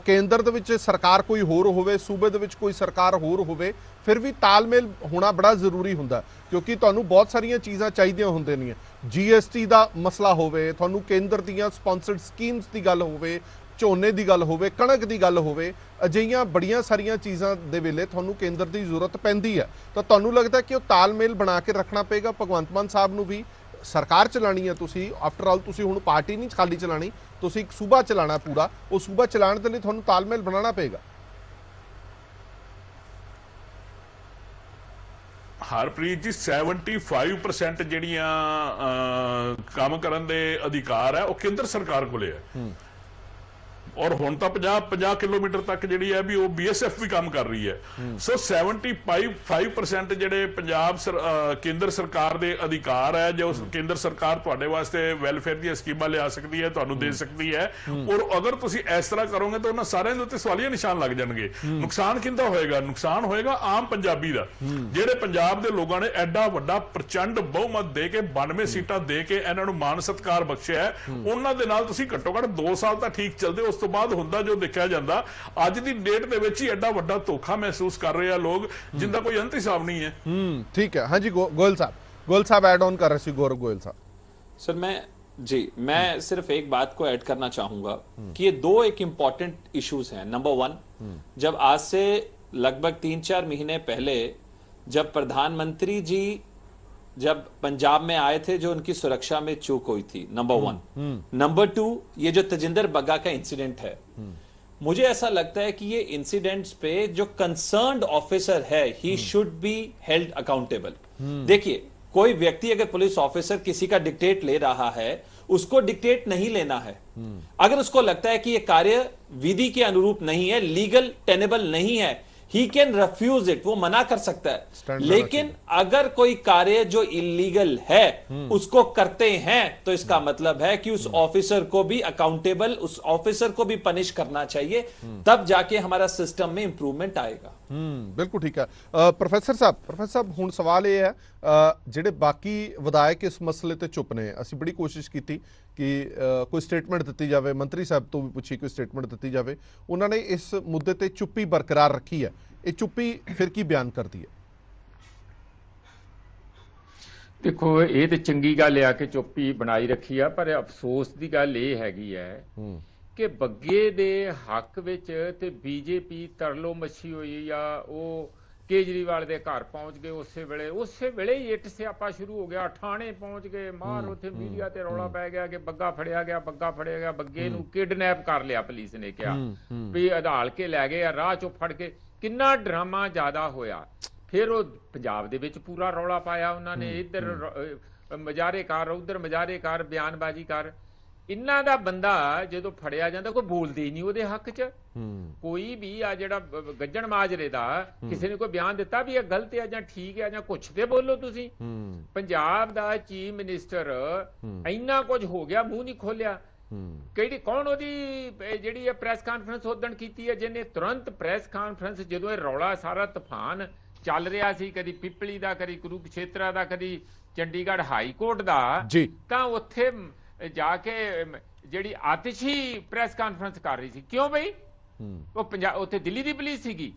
ਕੇਂਦਰ ਦੇ ਵਿੱਚ ਸਰਕਾਰ ਕੋਈ ਹੋਰ ਹੋਵੇ, ਸੂਬੇ ਦੇ ਵਿੱਚ ਕੋਈ ਸਰਕਾਰ ਹੋਰ ਹੋਵੇ, ਫਿਰ ਵੀ ਤਾਲਮੇਲ ਹੋਣਾ ਬੜਾ ਜ਼ਰੂਰੀ ਹੁੰਦਾ, ਕਿਉਂਕਿ ਤੁਹਾਨੂੰ ਬਹੁਤ ਸਾਰੀਆਂ ਚੀਜ਼ਾਂ ਚਾਹੀਦੀਆਂ ਹੁੰਦੀਆਂ ਨੇ। GST ਦਾ ਮਸਲਾ ਹੋਵੇ, ਤੁਹਾਨੂੰ ਕੇਂਦਰ ਦੀਆਂ ਸਪਾਂਸਰਡ ਸਕੀਮਸ ਦੀ ਗੱਲ ਹੋਵੇ, ਝੋਨੇ ਦੀ ਗੱਲ ਹੋਵੇ, ਕਣਕ ਦੀ ਗੱਲ ਹੋਵੇ, ਅਜਿਹੀਆਂ ਬੜੀਆਂ ਸਾਰੀਆਂ ਚੀਜ਼ਾਂ ਦੇ ਵੇਲੇ ਤੁਹਾਨੂੰ ਕੇਂਦਰ ਦੀ ਜ਼ਰੂਰਤ ਪੈਂਦੀ ਹੈ। ਤਾਂ ਤੁਹਾਨੂੰ ਲੱਗਦਾ ਕਿ ਉਹ ਤਾਲਮੇਲ ਬਣਾ ਕੇ ਰੱਖਣਾ ਪਏਗਾ ਭਗਵੰਤ ਮਾਨ ਸਾਹਿਬ ਨੂੰ ਵੀ? ਸਰਕਾਰ ਚਲਾਣੀ ਹੈ ਤੁਸੀਂ, ਆਫਟਰ ਆਲ ਤੁਸੀਂ ਹੁਣ ਪਾਰਟੀ ਨਹੀਂ ਖਾਲੀ ਚਲਾਣੀ, ਤੁਸੀਂ ਇੱਕ ਸੂਬਾ ਚਲਾਣਾ ਪੂਰਾ, ਉਹ ਸੂਬਾ ਚਲਾਉਣ ਦੇ ਲਈ ਤੁਹਾਨੂੰ ਤਾਲਮੇਲ ਬਣਾਉਣਾ ਪਏਗਾ। ਹਰਪ੍ਰੀਤ ਜੀ 75% ਜਿਹੜੀਆਂ ਕੰਮ ਕਰਨ ਦੇ ਅਧਿਕਾਰ ਹੈ ਉਹ ਕੇਂਦਰ ਸਰਕਾਰ ਕੋਲੇ ਹੈ, ਔਰ ਹੁਣ ਤਾਂ 50 ਕਿਲੋਮੀਟਰ ਤੱਕ ਜਿਹੜੀ ਹੈ ਵੀ ਉਹ BSF ਵੀ ਕੰਮ ਕਰ ਰਹੀ ਹੈ। ਸੋ 75% ਜਿਹੜੇ ਪੰਜਾਬ ਕੇਂਦਰ ਸਰਕਾਰ ਦੇ ਅਧਿਕਾਰ ਹੈ, ਜੋ ਕੇਂਦਰ ਸਰਕਾਰ ਤੁਹਾਡੇ ਵਾਸਤੇ ਵੈਲਫੇਅਰ ਦੀਆਂ ਸਕੀਮਾਂ ਲਿਆ ਸਕਦੀ ਹੈ, ਤੁਹਾਨੂੰ ਦੇ ਸਕਦੀ ਹੈ, ਔਰ ਅਗਰ ਤੁਸੀਂ ਇਸ ਤਰ੍ਹਾਂ ਕਰੋਗੇ ਤਾਂ ਉਹਨਾਂ ਸਾਰਿਆਂ ਦੇ ਉੱਤੇ ਸਵਾਲੀਆ ਨਿਸ਼ਾਨ ਲੱਗ ਜਾਣਗੇ। ਨੁਕਸਾਨ ਕਿੰਦਾ ਹੋਏਗਾ? ਨੁਕਸਾਨ ਹੋਏਗਾ ਆਮ ਪੰਜਾਬੀ ਦਾ, ਜਿਹੜੇ ਪੰਜਾਬ ਦੇ ਲੋਕਾਂ ਨੇ ਐਡਾ ਵੱਡਾ ਪ੍ਰਚੰਡ ਬਹੁਮਤ ਦੇ ਕੇ 92 ਸੀਟਾਂ ਦੇ ਕੇ ਇਹਨਾਂ ਨੂੰ ਮਾਣ ਸਤਿਕਾਰ ਬਖਸ਼ਿਆ ਹੈ, ਉਹਨਾਂ ਦੇ ਨਾਲ ਤੁਸੀਂ ਘੱਟੋ ਘੱਟ 2 ਸਾਲ ਤਾਂ ਠੀਕ ਚੱਲਦੇ, ਉਸ ਤੋਂ ਬਾਅਦ ਹੁੰਦਾ ਜੋ ਦੇਖਿਆ ਜਾਂਦਾ। ਅੱਜ ਦੀ ਡੇਟ ਦੇ ਵਿੱਚ ਹੀ ਐਡਾ ਵੱਡਾ ਧੋਖਾ ਮਹਿਸੂਸ ਕਰ ਰਹੇ ਆ ਲੋਕ, ਜਿੰਦਾ ਕੋਈ ਅੰਤ ਹਿਸਾਬ ਨਹੀਂ ਹੈ। ठीक है, हाँ जी गोयल साहब ऐड ऑन कर रहे थे। गौरव गोयल साहब। सर मैं सिर्फ एक बात को ऐड करना चाहूंगा कि ये दो एक इंपॉर्टेंट इश्यूज हैं। नंबर 1, जब आज से लगभग 3-4 महीने पहले जब प्रधानमंत्री जी जब पंजाब में आए थे, जो उनकी सुरक्षा में चूक हुई थी, नंबर 1। नंबर 2, ये जो तजिंदर बग्गा का इंसिडेंट है, मुझे ऐसा लगता है कि ये इंसिडेंट्स पे जो कंसर्न्ड ऑफिसर है, he should be held accountable. देखिए, कोई व्यक्ति अगर पुलिस ऑफिसर किसी का डिक्टेट ले रहा है, उसको डिक्टेट नहीं लेना है। अगर उसको लगता है कि ये कार्य विधि के अनुरूप नहीं है, लीगल टेनेबल नहीं है, ही कैन रिफ्यूज इट, वो मना कर सकता है। लेकिन अगर कोई कार्य जो इलीगल है उसको करते हैं, तो इसका मतलब है कि उस ऑफिसर को भी अकाउंटेबल, उस ऑफिसर को भी पनिश करना चाहिए, तब जाके हमारा सिस्टम में इंप्रूवमेंट आएगा। बिल्कुल ठीक है। प्रोफेसर साहब हुण सवाल ये है, ਜਿਹੜੇ ਬਾਕੀ ਵਿਧਾਇਕ ਇਸ ਮਸਲੇ ਤੇ ਚੁੱਪ ਨੇ, ਅਸੀਂ ਬੜੀ ਕੋਸ਼ਿਸ਼ ਕੀਤੀ ਕਿ ਕੋਈ ਸਟੇਟਮੈਂਟ ਦਿੱਤੀ ਜਾਵੇ, ਮੰਤਰੀ ਸਾਹਿਬ ਤੋਂ ਵੀ ਪੁੱਛੀ ਕੋਈ ਸਟੇਟਮੈਂਟ ਦਿੱਤੀ ਜਾਵੇ, ਉਹਨਾਂ ਨੇ ਇਸ ਮੁੱਦੇ ਤੇ ਚੁੱਪੀ ਬਰਕਰਾਰ ਰੱਖੀ ਹੈ। ਇਹ ਚੁੱਪੀ ਫਿਰ ਕੀ ਬਿਆਨ ਕਰਦੀ ਹੈ? ਦੇਖੋ, ਇਹ ਤੇ ਚੰਗੀ ਗੱਲ ਆ ਕਿ ਚੁੱਪੀ ਬਣਾਈ ਰੱਖੀ ਆ, ਪਰ ਅਫਸੋਸ ਦੀ ਗੱਲ ਇਹ ਹੈਗੀ ਹੈ ਕਿ ਬੱਗੇ ਦੇ ਹੱਕ ਵਿੱਚ ਤੇ BJP ਤਰਲੋ ਮੱਛੀ ਹੋਈ ਆ। ਉਹ ਕੇਜਰੀਵਾਲ ਦੇ ਘਰ ਪਹੁੰਚ ਗਏ, ਉਸੇ ਵੇਲੇ ਹੀ ਇੱਟ ਸਿਆਪਾ ਸ਼ੁਰੂ ਹੋ ਗਿਆ, ਥਾਣੇ ਪਹੁੰਚ ਗਏ, ਮਾਰ ਉੱਥੇ ਮੀਡੀਆ ਤੇ ਰੌਲਾ ਪੈ ਗਿਆ ਕਿ ਬੱਗਾ ਫੜਿਆ ਗਿਆ। ਬੱਗੇ ਨੂੰ ਕਿਡਨੈਪ ਕਰ ਲਿਆ, ਪੁਲਿਸ ਨੇ ਕਿਹਾ ਵੀ ਅਦਾਲ ਕੇ ਲੈ ਗਏ ਆ, ਰਾਹ ਚੋਂ ਫੜ ਕੇ। ਕਿੰਨਾ ਡਰਾਮਾ ਜ਼ਿਆਦਾ ਹੋਇਆ। ਫਿਰ ਉਹ ਪੰਜਾਬ ਦੇ ਵਿੱਚ ਪੂਰਾ ਰੌਲਾ ਪਾਇਆ ਉਹਨਾਂ ਨੇ, ਇੱਧਰ ਮਜ਼ਾਰੇ ਕਰ, ਉੱਧਰ ਮਜ਼ਾਰੇ ਕਰ, ਬਿਆਨਬਾਜ਼ੀ ਕਰ। ਇਹਨਾਂ ਦਾ ਬੰਦਾ ਜਦੋਂ ਫੜਿਆ ਜਾਂਦਾ, ਕੋਈ ਬੋਲਦੇ ਹੀ ਨਹੀਂ ਉਹਦੇ ਹੱਕ 'ਚ। ਕੋਈ ਵੀ ਆ ਜਿਹੜਾ ਗੱਜਣ ਮਾਜਰੇ ਦਾ, ਕਿਸੇ ਨੇ ਕੋਈ ਬਿਆਨ ਦਿੱਤਾ ਵੀ ਇਹ ਗਲਤ ਹੈ ਜਾਂ ਠੀਕ ਹੈ ਜਾਂ ਕੁਛ ਤੇ ਬੋਲੋ ਤੁਸੀਂ। ਪੰਜਾਬ ਦਾ ਚੀਫ ਮਿਨਿਸਟਰ ਇੰਨਾ ਕੁਝ ਹੋ ਗਿਆ, ਮੂੰਹ ਨਹੀਂ ਖੋਲਿਆ। ਕੌਣ ਉਹਦੀ ਜਿਹੜੀ ਪ੍ਰੈਸ ਕਾਨਫਰੰਸ ਉਦਣ ਕੀਤੀ ਹੈ, ਜਿਹਨੇ ਤੁਰੰਤ ਪ੍ਰੈਸ ਕਾਨਫਰੰਸ, ਜਦੋਂ ਇਹ ਰੌਲਾ ਸਾਰਾ ਤੂਫਾਨ ਚੱਲ ਰਿਹਾ ਸੀ, ਕਦੀ ਪਿਪਲੀ ਦਾ, ਕਦੀ ਕੁਰੂਕਸ਼ੇਤਰਾ ਦਾ, ਕਦੀ ਚੰਡੀਗੜ੍ਹ ਹਾਈ ਕੋਰਟ ਦਾ, ਤਾਂ ਉੱਥੇ ਜਾ ਕੇ ਜਿਹੜੀ ਆਤਿਸ਼ੀ ਪ੍ਰੈਸ ਕਾਨਫਰੰਸ ਕਰ ਰਹੀ ਸੀ। ਕਿਉਂ ਬਈ? ਉਹ ਉੱਥੇ ਦਿੱਲੀ ਦੀ ਪੁਲਿਸ ਸੀਗੀ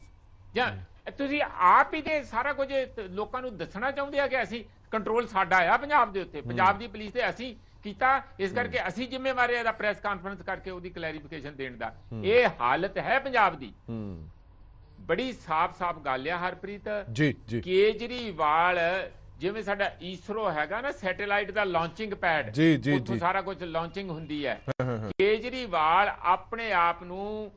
ਜਾਂ ਤੁਸੀਂ ਆਪ ਹੀ ਤੇ ਸਾਰਾ ਕੁਝ ਲੋਕਾਂ ਨੂੰ ਦੱਸਣਾ ਚਾਹੁੰਦੇ ਆ ਕਿ ਅਸੀਂ ਕੰਟਰੋਲ ਸਾਡਾ ਆ ਪੰਜਾਬ ਦੇ ਉੱਤੇ, ਪੰਜਾਬ ਦੀ ਪੁਲਿਸ ਤੇ ਅਸੀਂ ਕੀਤਾ, ਇਸ ਕਰਕੇ ਅਸੀਂ ਜ਼ਿੰਮੇਵਾਰ ਇਹਦਾ ਪ੍ਰੈਸ ਕਾਨਫਰੰਸ ਕਰਕੇ ਉਹਦੀ ਕਲੈਰੀਫਿਕੇਸ਼ਨ ਦੇਣ ਦਾ। ਇਹ ਹਾਲਤ ਹੈ ਪੰਜਾਬ ਦੀ। ਬੜੀ ਸਾਫ਼ ਗੱਲ ਆ ਹਰਪ੍ਰੀਤ ਜੀ। ਕੇਜਰੀਵਾਲ ਜਿਵੇਂ ਸਾਡਾ ਈਸਰੋ ਹੈਗਾ ਨਾ, ਸੈਟੇਲਾਈਟ ਦਾ ਲਾਂਚਿੰਗ ਪੈਡ, ਉੱਥੋਂ ਸਾਰਾ ਕੁਝ ਲਾਂਚਿੰਗ ਹੁੰਦੀ ਹੈ। ਕੇਜਰੀਵਾਲ ਆਪਣੇ ਆਪ ਨੂੰ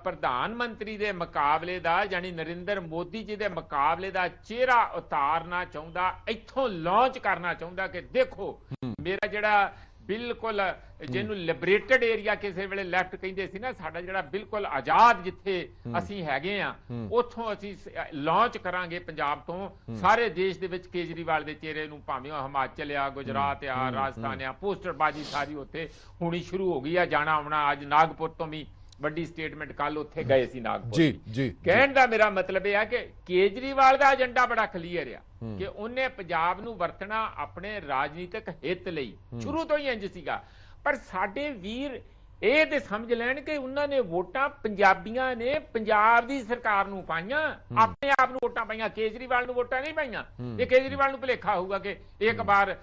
ਪ੍ਰਧਾਨ ਮੰਤਰੀ ਦੇ ਮੁਕਾਬਲੇ ਦਾ, ਯਾਨੀ ਨਰਿੰਦਰ ਮੋਦੀ ਜੀ ਦੇ ਮੁਕਾਬਲੇ ਦਾ ਚਿਹਰਾ ਉਤਾਰਨਾ ਚਾਹੁੰਦਾ, ਇੱਥੋਂ ਲਾਂਚ ਕਰਨਾ ਚਾਹੁੰਦਾ ਕਿ ਦੇਖੋ ਮੇਰਾ ਜਿਹੜਾ ਬਿਲਕੁਲ, ਜਿਹਨੂੰ ਲਿਬਰੇਟਡ ਏਰੀਆ ਕਿਸੇ ਵੇਲੇ ਲੈਫਟ ਕਹਿੰਦੇ ਸੀ ਨਾ, ਸਾਡਾ ਜਿਹੜਾ ਬਿਲਕੁਲ ਆਜ਼ਾਦ ਜਿੱਥੇ ਅਸੀਂ ਹੈਗੇ ਆ, ਉੱਥੋਂ ਅਸੀਂ ਲਾਂਚ ਕਰਾਂਗੇ ਪੰਜਾਬ ਤੋਂ ਸਾਰੇ ਦੇਸ਼ ਦੇ ਵਿੱਚ ਕੇਜਰੀਵਾਲ ਦੇ ਚਿਹਰੇ ਨੂੰ। ਭਾਵੇਂ ਉਹ ਹਿਮਾਚਲ ਆ, ਗੁਜਰਾਤ ਆ, ਰਾਜਸਥਾਨ ਆ, ਪੋਸਟਰਬਾਜ਼ੀ ਸਾਰੀ ਉੱਥੇ ਹੋਣੀ ਸ਼ੁਰੂ ਹੋ ਗਈ ਆ, ਜਾਣਾ ਆਉਣਾ। ਅੱਜ ਨਾਗਪੁਰ ਤੋਂ ਵੀ ਵੱਡੀ ਸਟੇਟਮੈਂਟ, ਕੱਲ ਉੱਥੇ ਗਏ ਸੀ ਨਾਗਪੁਰ। ਕਹਿਣ ਦਾ ਮੇਰਾ ਮਤਲਬ ਇਹ ਆ ਕਿ ਕੇਜਰੀਵਾਲ ਦਾ ਏਜੰਡਾ ਬੜਾ ਕਲੀਅਰ ਆ ਕਿ ਉਹਨੇ ਪੰਜਾਬ ਨੂੰ ਵਰਤਣਾ ਆਪਣੇ ਰਾਜਨੀਤਿਕ ਹਿੱਤ ਲਈ, ਸ਼ੁਰੂ ਤੋਂ ਹੀ ਇੰਜ ਸੀਗਾ। ਪਰ ਸਾਡੇ ਵੀਰ ਇਹ ਤੇ ਸਮਝ ਲੈਣ ਕਿ ਉਹਨਾਂ ਨੇ ਵੋਟਾਂ ਪੰਜਾਬੀਆਂ ਨੇ ਪੰਜਾਬ ਦੀ ਸਰਕਾਰ ਨੂੰ ਪਾਈਆਂ, ਆਪਣੇ ਆਪ ਨੂੰ ਵੋਟਾਂ ਪਾਈਆਂ, ਕੇਜਰੀਵਾਲ ਨੂੰ ਵੋਟਾਂ ਨਹੀਂ ਪਾਈਆਂ। ਇਹ ਕੇਜਰੀਵਾਲ ਨੂੰ ਭੁਲੇਖਾ ਹੋਊਗਾ ਕਿ ਇੱਕ ਵਾਰ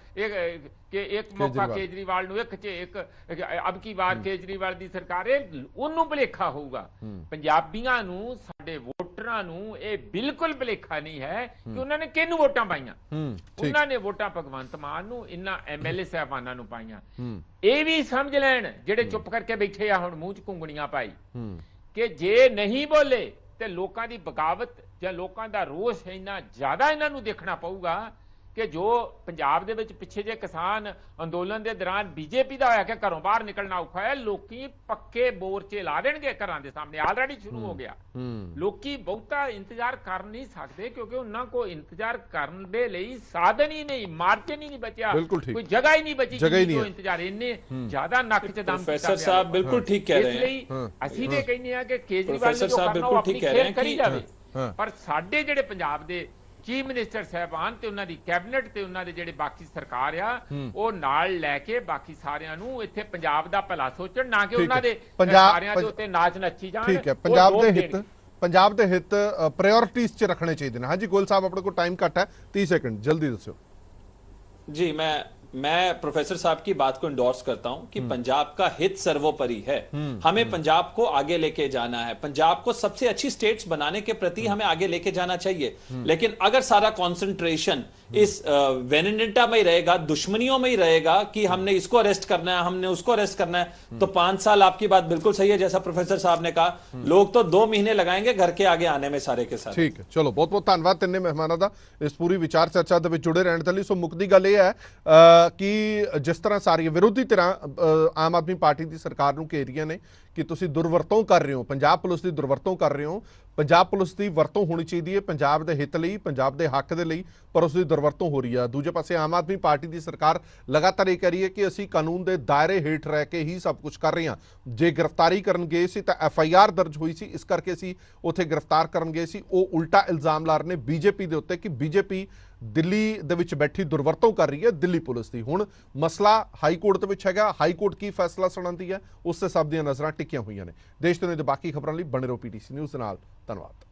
ਇੱਕ ਮੌਕਾ ਕੇਜਰੀਵਾਲ ਨੂੰ ਇੱਕ ਅਬ ਕੀ ਵਾਰ ਕੇਜਰੀਵਾਲ ਦੀ ਸਰਕਾਰ ਉਹਨੂੰ ਭੁਲੇਖਾ ਹੋਊਗਾ। ਪੰਜਾਬੀਆਂ ਨੂੰ, ਸਾਡੇ ਵੋਟਰਾਂ ਨੂੰ ਇਹ ਬਿਲਕੁਲ ਭੁਲੇਖਾ ਨਹੀਂ ਹੈ ਕਿ ਉਹਨਾਂ ਨੇ ਕਿਹਨੂੰ ਵੋਟਾਂ ਪਾਈਆਂ। ਉਹਨਾਂ ਨੇ ਵੋਟਾਂ ਭਗਵੰਤ ਮਾਨ ਨੂੰ, ਇਹਨਾਂ ਐਮਐਲਏ ਸਾਹਿਬਾਨਾਂ ਨੂੰ ਪਾਈਆਂ। ਇਹ ਵੀ ਸਮਝ ਲੈਣ ਜਿਹੜੇ ਚੁੱਪ ਕਰਕੇ ਬੈਠੇ ਆ ਹੁਣ ਮੂੰਹ 'ਚ ਘੁੰਗਣੀਆਂ ਪਾਈ ਕਿ ਜੇ ਨਹੀਂ ਬੋਲੇ ਤੇ ਲੋਕਾਂ ਦੀ ਬਗਾਵਤ ਜਾਂ ਲੋਕਾਂ ਦਾ ਰੋਸ ਇੰਨਾ ਜ਼ਿਆਦਾ ਇਹਨਾਂ ਨੂੰ ਦੇਖਣਾ ਪਊਗਾ ਕਿ ਜੋ ਪੰਜਾਬ ਦੇ ਵਿੱਚ ਪਿੱਛੇ ਜੇ ਕਿਸਾਨ ਅੰਦੋਲਨ ਦੇ ਦੌਰਾਨ ਬੀਜੇਪੀ ਦਾ ਹੋਇਆ ਕਿ ਘਰੋਂ ਬਾਹਰ ਨਿਕਲਣਾ ਔਖਾ ਹੈ, ਲੋਕੀ ਪੱਕੇ ਮੋਰਚੇ ਲਾ ਦੇਣਗੇ ਘਰਾਂ ਦੇ ਸਾਹਮਣੇ, ਆਲਰੇਡੀ ਸ਼ੁਰੂ ਹੋ ਗਿਆ। ਲੋਕੀ ਬਹੁਤਾ ਇੰਤਜ਼ਾਰ ਕਰ ਨਹੀਂ ਸਕਦੇ ਕਿਉਂਕਿ ਉਹਨਾਂ ਕੋ ਇੰਤਜ਼ਾਰ ਕਰਨ ਦੇ ਲਈ ਸਾਧਨ ਹੀ ਨਹੀਂ, ਮਾਰਜਨ ਹੀ ਨਹੀਂ ਬਚਿਆ, ਕੋਈ ਜਗ੍ਹਾ ਹੀ ਨਹੀਂ ਬਚੀ ਜੋ ਇੰਤਜ਼ਾਰ ਇੰਨੇ ਜ਼ਿਆਦਾ ਨੱਕ 'ਚ ਦਮ ਪ੍ਰੋਫੈਸਰ ਸਾਹਿਬ ਬਿਲਕੁਲ ਠੀਕ ਕਹਿ ਰਹੇ ਇਸ ਲਈ ਅਸੀਂ ਤੇ ਕਹਿੰਦੇ ਆ ਕਿ ਕੇਜਰੀਵਾਲ ਨੇ ਜੋ ਕਰਨਾ ਉਹ ਆਪਣੀ ਖੇਡ ਕਰੀ ਜਾਵੇ, ਪਰ ਸਾਡੇ ਜਿਹੜੇ ਪੰਜਾਬ ਦੇ ਚੀਫ ਮਿਨਿਸਟਰ ਸਾਹਿਬਾਨ ਤੇ ਉਹਨਾਂ ਦੀ ਕੈਬਨਿਟ ਤੇ ਉਹਨਾਂ ਦੇ ਜਿਹੜੇ ਬਾਕੀ ਸਰਕਾਰ ਆ ਉਹ ਨਾਲ ਲੈ ਕੇ ਬਾਕੀ ਸਾਰਿਆਂ ਨੂੰ ਇੱਥੇ ਪੰਜਾਬ ਦਾ ਭਲਾ ਸੋਚਣ, ਨਾ ਕਿ ਉਹਨਾਂ ਦੇ ਸਾਰਿਆਂ ਦੇ ਉੱਤੇ ਨਾਚ ਨੱਚੀ ਜਾਣ। ਠੀਕ ਹੈ, ਪੰਜਾਬ ਦੇ ਹਿੱਤ ਪ੍ਰਾਇੋਰਟੀਜ਼ 'ਚ ਰੱਖਣੇ ਚਾਹੀਦੇ ਨੇ। ਹਾਂਜੀ ਗੋਲ ਸਾਹਿਬ, ਆਪਣੇ ਕੋਲ ਟਾਈਮ ਘੱਟ ਹੈ, 30 सेकंड जल्दी दसो जी। मैं प्रोफेसर साहब की बात को इंडोर्स करता हूं कि पंजाब का हित सर्वोपरि है। हमें पंजाब को आगे लेके जाना है, पंजाब को सबसे अच्छी स्टेट्स बनाने के प्रति हमें आगे लेके जाना चाहिए। लेकिन अगर सारा कंसंट्रेशन इस वेनेंडेटा में ही रहेगा, दुश्मनियों में ही रहेगा कि हमने इसको अरेस्ट करना है, हमने उसको अरेस्ट करना है, तो 5 साल, आपकी बात बिल्कुल सही है जैसा प्रोफेसर साहब ने कहा, लोग तो 2 महीने लगाएंगे घर के आगे आने में सारे के सारे। ठीक है, चलो बहुत बहुत धन्यवाद तिन्ने मेहमानों का इस पूरी विचार चर्चा दे विच जुड़े रहने के लिए। सो मुक्दी गल यह है कि जिस तरह सारी विरोधी तरह आम आदमी पार्टी की सरकार नूं घेरियां ने कि तुसीं दुरवरतों कर रहे हो, पंजाब पुलिस की दुरवरतों कर रहे हो। पंजाब पुलिस की वरतों होनी चाहिए पंजाब के हित लई, पंजाब के हक के लिए, पर उसकी दुरवरतों हो रही है। दूजे पासे आम आदमी पार्टी की सरकार लगातार ये कह रही है कि असीं कानून के दायरे हेठ रह के ही सब कुछ कर रहे हैं। जे गिरफ्तारी करन गए सी तां FIR दर्ज हुई सी, इस करके असीं उत्थे गिरफ्तार करन गए सी। वो उल्टा इल्जाम ला रहे हैं बीजेपी के उत्ते कि बीजेपी दिल्ली दे विच बैठी दुरवरतों कर रही है दिल्ली पुलिस की। हुण मसला हाई कोर्ट दे विच हैगा, हाई कोर्ट की फैसला सुणांदी है, उससे सब दी नज़रां टिकियां हुई ने। देश दुनिया दे बाकी खबरां लई बने रहो PTC न्यूज़ दे नाल। धन्यवाद।